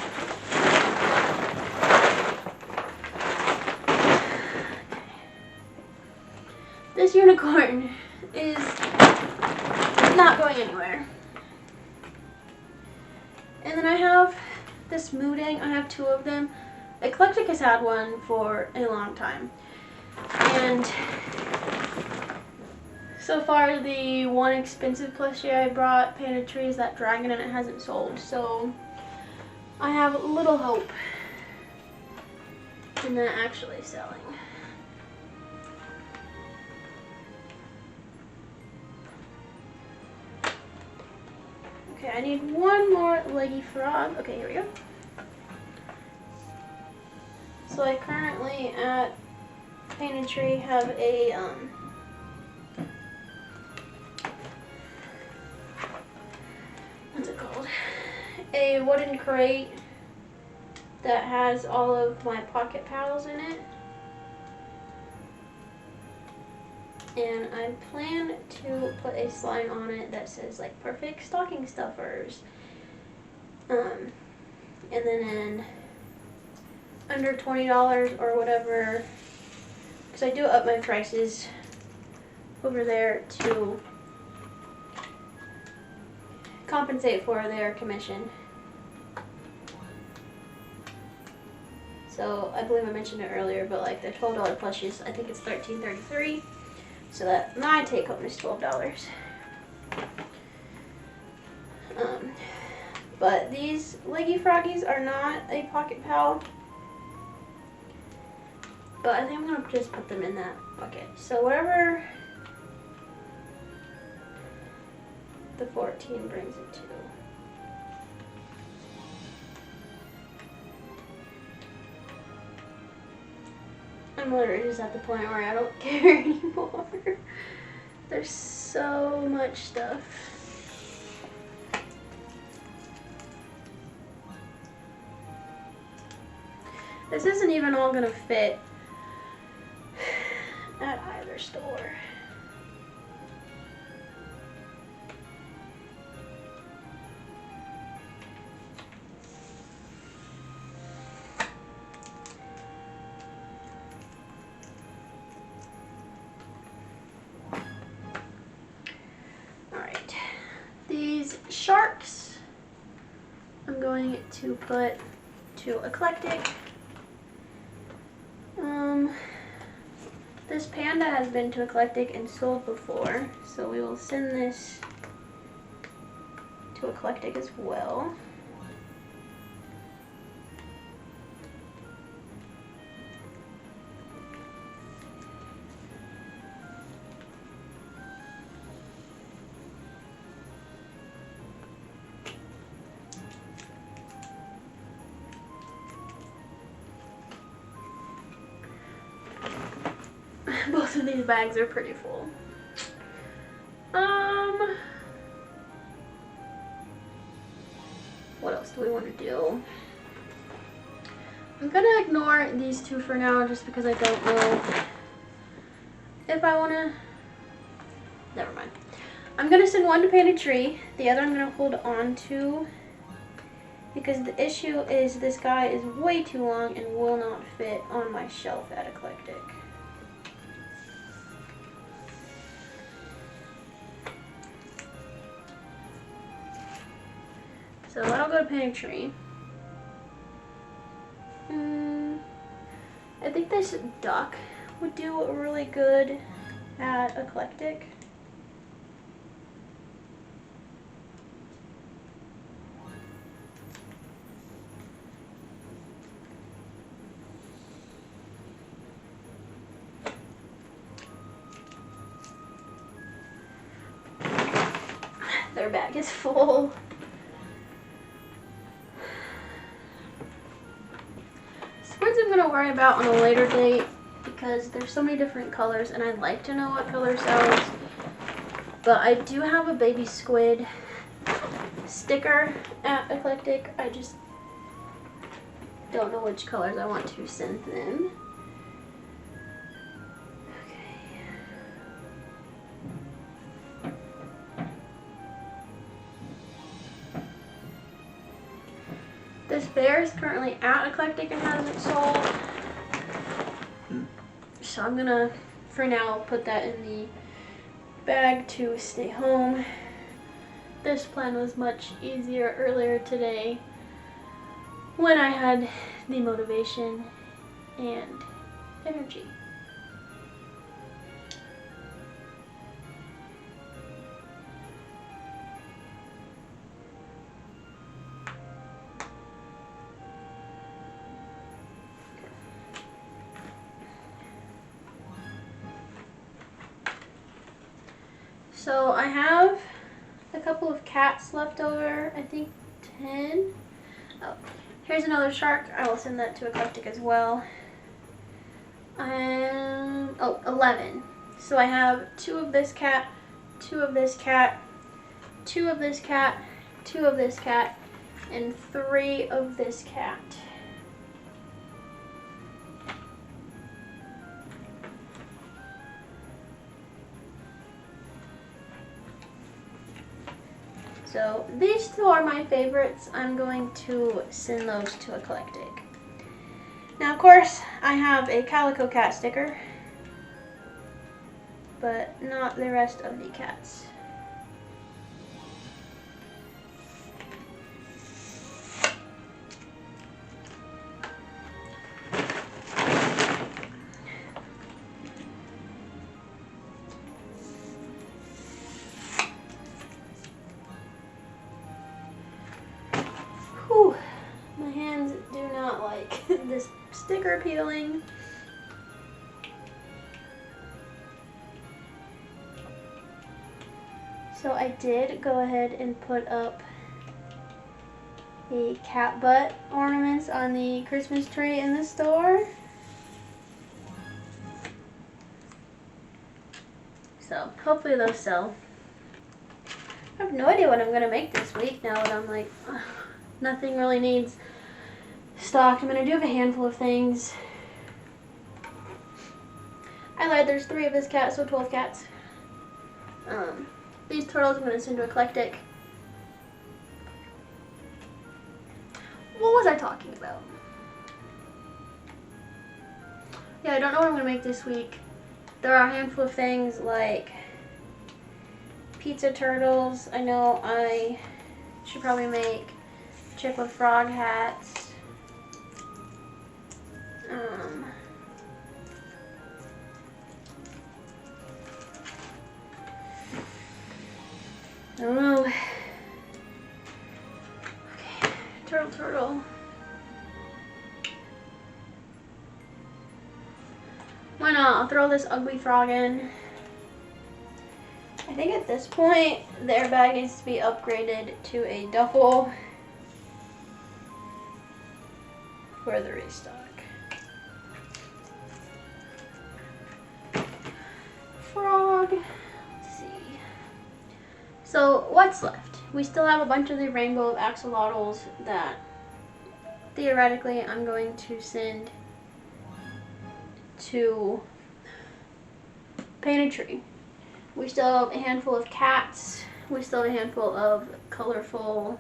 This unicorn is not going anywhere. And then I have this Mooding. I have 2 of them. Eclectic has had one for a long time. And so far the one expensive plushie I brought, Painted Tree, is that dragon, and it hasn't sold. So I have little hope in that actually selling. Okay, I need one more leggy frog. Okay, here we go. So I currently at Painted Tree have a what's it called? A wooden crate that has all of my Pocket Pals in it. And I plan to put a sign on it that says like perfect stocking stuffers. And then under $20 or whatever, because I do up my prices over there to compensate for their commission. So I believe I mentioned it earlier, but like the $12 plushies, I think it's $13.33. So that my take home is $12. But these leggy froggies are not a pocket pal. But I think I'm gonna just put them in that bucket. So whatever the 14 brings it to. I'm literally just at the point where I don't care anymore. There's so much stuff. This isn't even all gonna fit at either store. Alright, these sharks I'm going to put to eclectic. This panda has been to eclectic and sold before, so we will send this to eclectic as well. Both of these bags are pretty full. What else do we want to do? I'm gonna ignore these two for now just because I don't know if I want to. Never mind. I'm gonna send one to Painted Tree. The other I'm gonna hold on to because the issue is this guy is way too long and will not fit on my shelf at Eclectic. So that'll go to Painted Tree. I think this duck would do really good at Eclectic. Their bag is full. Squids I'm gonna worry about on a later date because there's so many different colors and I'd like to know what color sells. But I do have a baby squid sticker at Eclectic. I just don't know which colors I want to send them. This bear is currently at Eclectic and hasn't sold. So I'm gonna, for now, put that in the bag to stay home. This plan was much easier earlier today when I had the motivation and energy. So I have a couple of cats left over, I think 10. Oh, here's another shark. I will send that to Eclectic as well. Oh, 11. So I have 2 of this cat, 2 of this cat, 2 of this cat, 2 of this cat, and 3 of this cat. So these two are my favorites. I'm going to send those to Eclectic. Now, of course, I have a Calico Cat sticker, but not the rest of the cats. Whew, my hands do not like this sticker peeling. So I did go ahead and put up the cat butt ornaments on the Christmas tree in the store. So hopefully those sell. I have no idea what I'm gonna make this week now that I'm like, ugh, nothing really needs stocked. I mean, I do have a handful of things. I lied, there's 3 of this cat, so 12 cats. These turtles I'm gonna send to Eclectic. What was I talking about? Yeah, I don't know what I'm gonna make this week. There are a handful of things like pizza turtles. I know I should probably make chick with frog hats. I don't know. Okay, turtle. Why not? I'll throw this ugly frog in. I think at this point, the airbag needs to be upgraded to a duffel for the restock. Frog. Let's see. So what's left? We still have a bunch of the rainbow of axolotls that theoretically I'm going to send to paint a tree. We still have a handful of cats. We still have a handful of colorful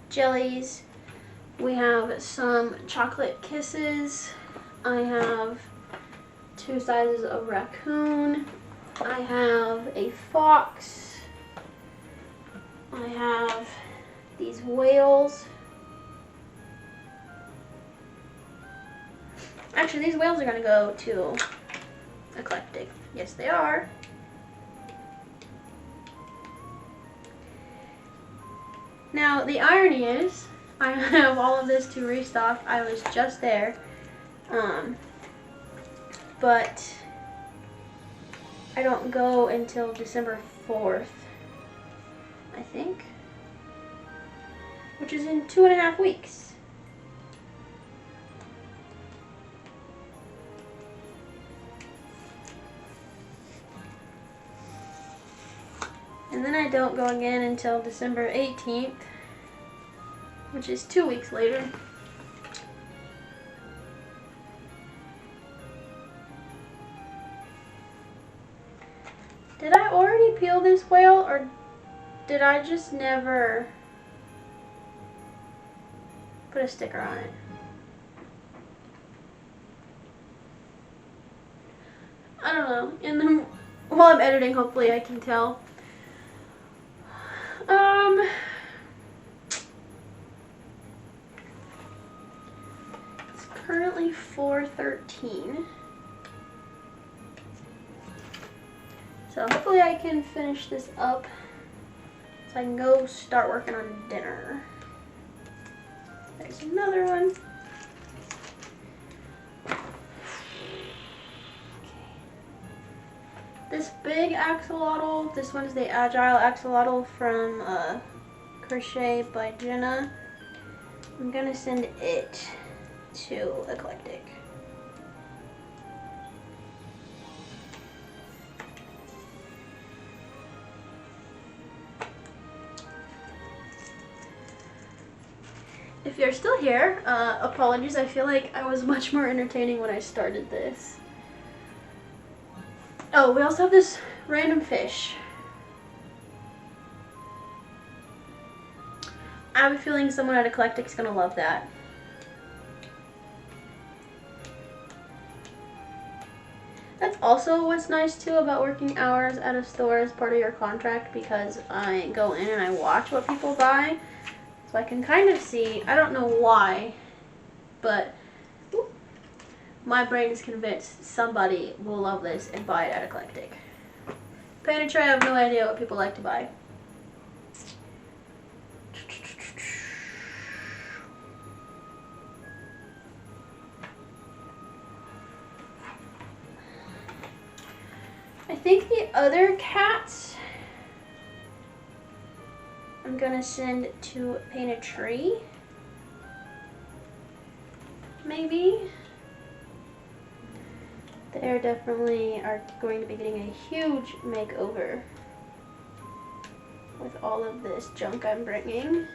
jellies. We have some chocolate kisses. I have 2 sizes of raccoon. I have a fox. I have these whales. Actually, these whales are gonna go to Eclectic. Yes, they are. Now, the irony is, I have all of this to restock. I was just there. But I don't go until December 4th, I think, which is in 2.5 weeks. And then I don't go again until December 18th, which is 2 weeks later. Did I already peel this whale, or did I just never put a sticker on it? I don't know. While I'm editing, hopefully I can tell. It's currently 4:13. So hopefully I can finish this up so I can go start working on dinner. There's another one. Okay. This big axolotl, this one's the agile axolotl from Crochet by Jenna. I'm gonna send it to Eclectic. If you're still here, apologies. I feel like I was much more entertaining when I started this. Oh, we also have this random fish. I have a feeling someone at Eclectic is gonna love that. That's also what's nice too about working hours at a store as part of your contract, because I go in and I watch what people buy. So I can kind of see, I don't know why, but my brain is convinced somebody will love this and buy it at Eclectic. Painted tray, I have no idea what people like to buy. I think the other cats I'm gonna send to paint a tree. Maybe. They definitely are going to be getting a huge makeover with all of this junk I'm bringing.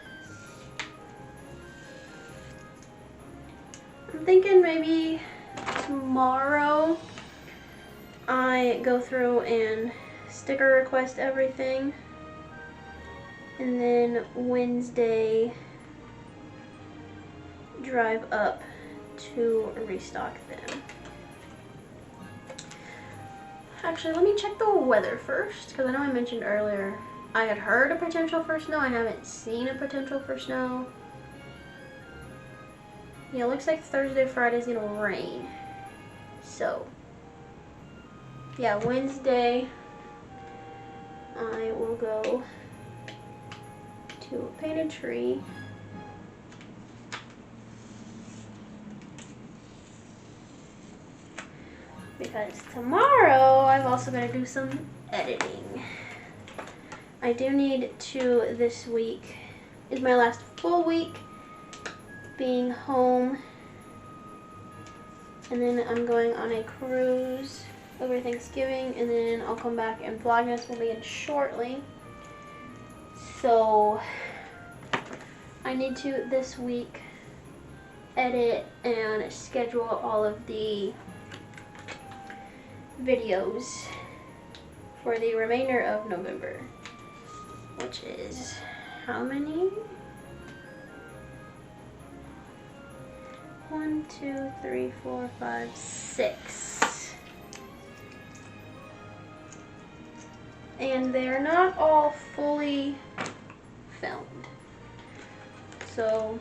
I'm thinking maybe tomorrow I go through and sticker request everything, and then Wednesday drive up to restock them. Actually, let me check the weather first, because I know I mentioned earlier I had heard a potential for snow. I haven't seen a potential for snow. Yeah, it looks like Thursday, Friday's gonna rain. So, yeah, Wednesday I will go to paint a tree. Because tomorrow I'm also going to do some editing. I do need to, this week is my last full week being home. And then I'm going on a cruise over Thanksgiving, and then I'll come back and Vlogmas will begin shortly. So I need to this week edit and schedule all of the videos for the remainder of November, which is how many? 1, 2, 3, 4, 5, 6. And they're not all fully filmed. So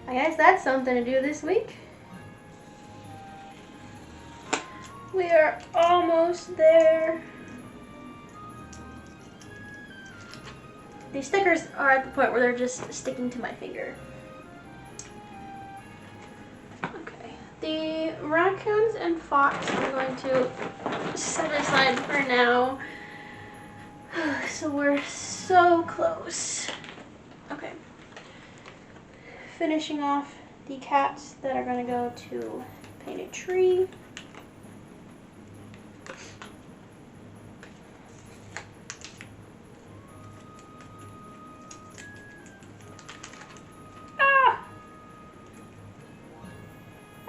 I guess that's something to do this week. We are almost there. These stickers are at the point where they're just sticking to my finger. Okay, the raccoons and fox I'm going to set aside for now. So we're so close. Okay. Finishing off the cats that are going to go to paint a tree.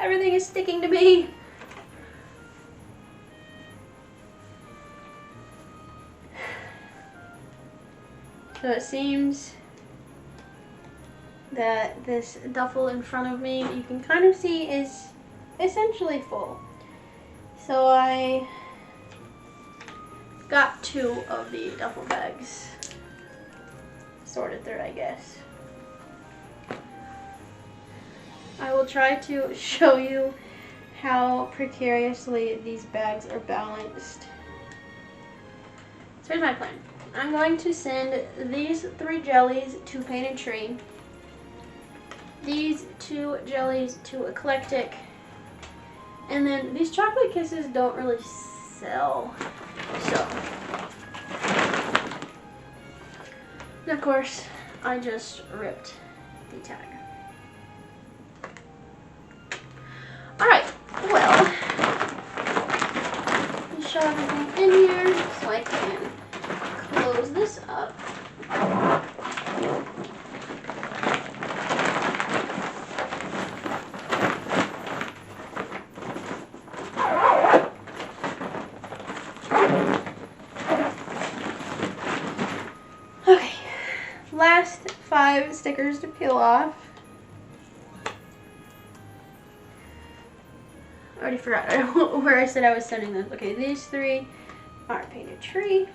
Everything is sticking to me. So it seems that this duffel in front of me, you can kind of see, is essentially full. So I got 2 of the duffel bags sorted through, I guess. I will try to show you how precariously these bags are balanced. So here's my plan. I'm going to send these 3 jellies to Paint a Tree, these 2 jellies to Eclectic, and then these chocolate kisses don't really sell. So, and of course, I just ripped the tag. Alright, well, let me show everything in here so I can close this up. Okay, last 5 stickers to peel off. I already forgot where I said I was sending them. Okay, these 3 are painted tree.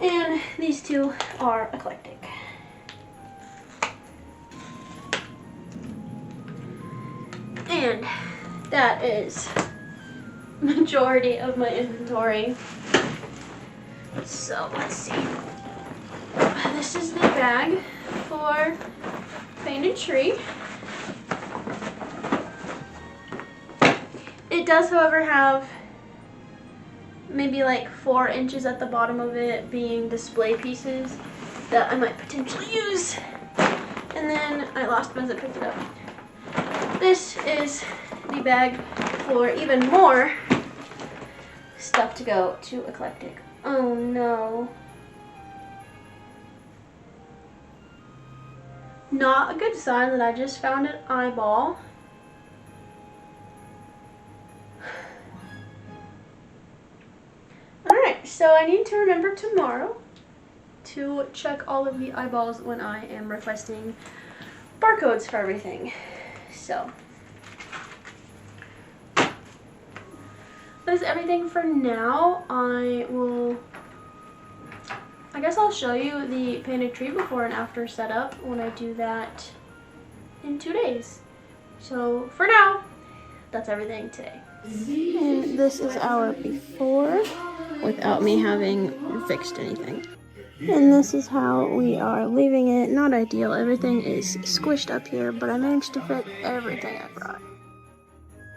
And these 2 are eclectic. And that is majority of my inventory. So let's see. This is the bag for painted tree. It does, however, have maybe like 4 inches at the bottom of it being display pieces that I might potentially use. And then I lost them as I picked it up. This is the bag for even more stuff to go to eclectic. Oh no. Not a good sign that I just found an eyeball. Alright, so I need to remember tomorrow to check all of the eyeballs when I am requesting barcodes for everything. So that is everything for now. I guess I'll show you the painted tree before and after setup when I do that in 2 days. So for now, that's everything today. And this is our before without me having fixed anything. And this is how we are leaving it. Not ideal. Everything is squished up here, but I managed to fit everything I brought.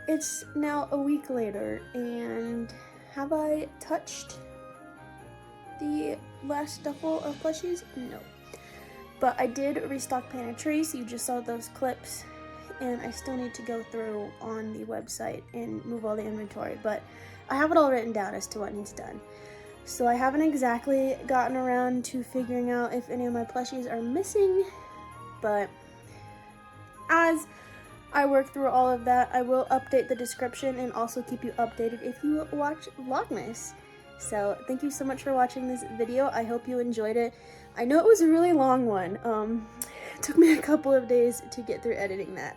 It's now a week later, and have I touched the last duffel of plushies? No. But I did restock painted tree, so you just saw those clips, and I still need to go through on the website and move all the inventory, but I have it all written down as to what needs done. So I haven't exactly gotten around to figuring out if any of my plushies are missing, but as I work through all of that, I will update the description and also keep you updated if you watch Vlogmas. So thank you so much for watching this video. I hope you enjoyed it. I know it was a really long one. It took me a couple of days to get through editing that.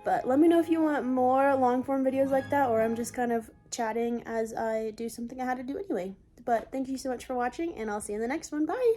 But let me know if you want more long form videos like that, or I'm just kind of chatting as I do something I had to do anyway. But thank you so much for watching, and I'll see you in the next one. Bye!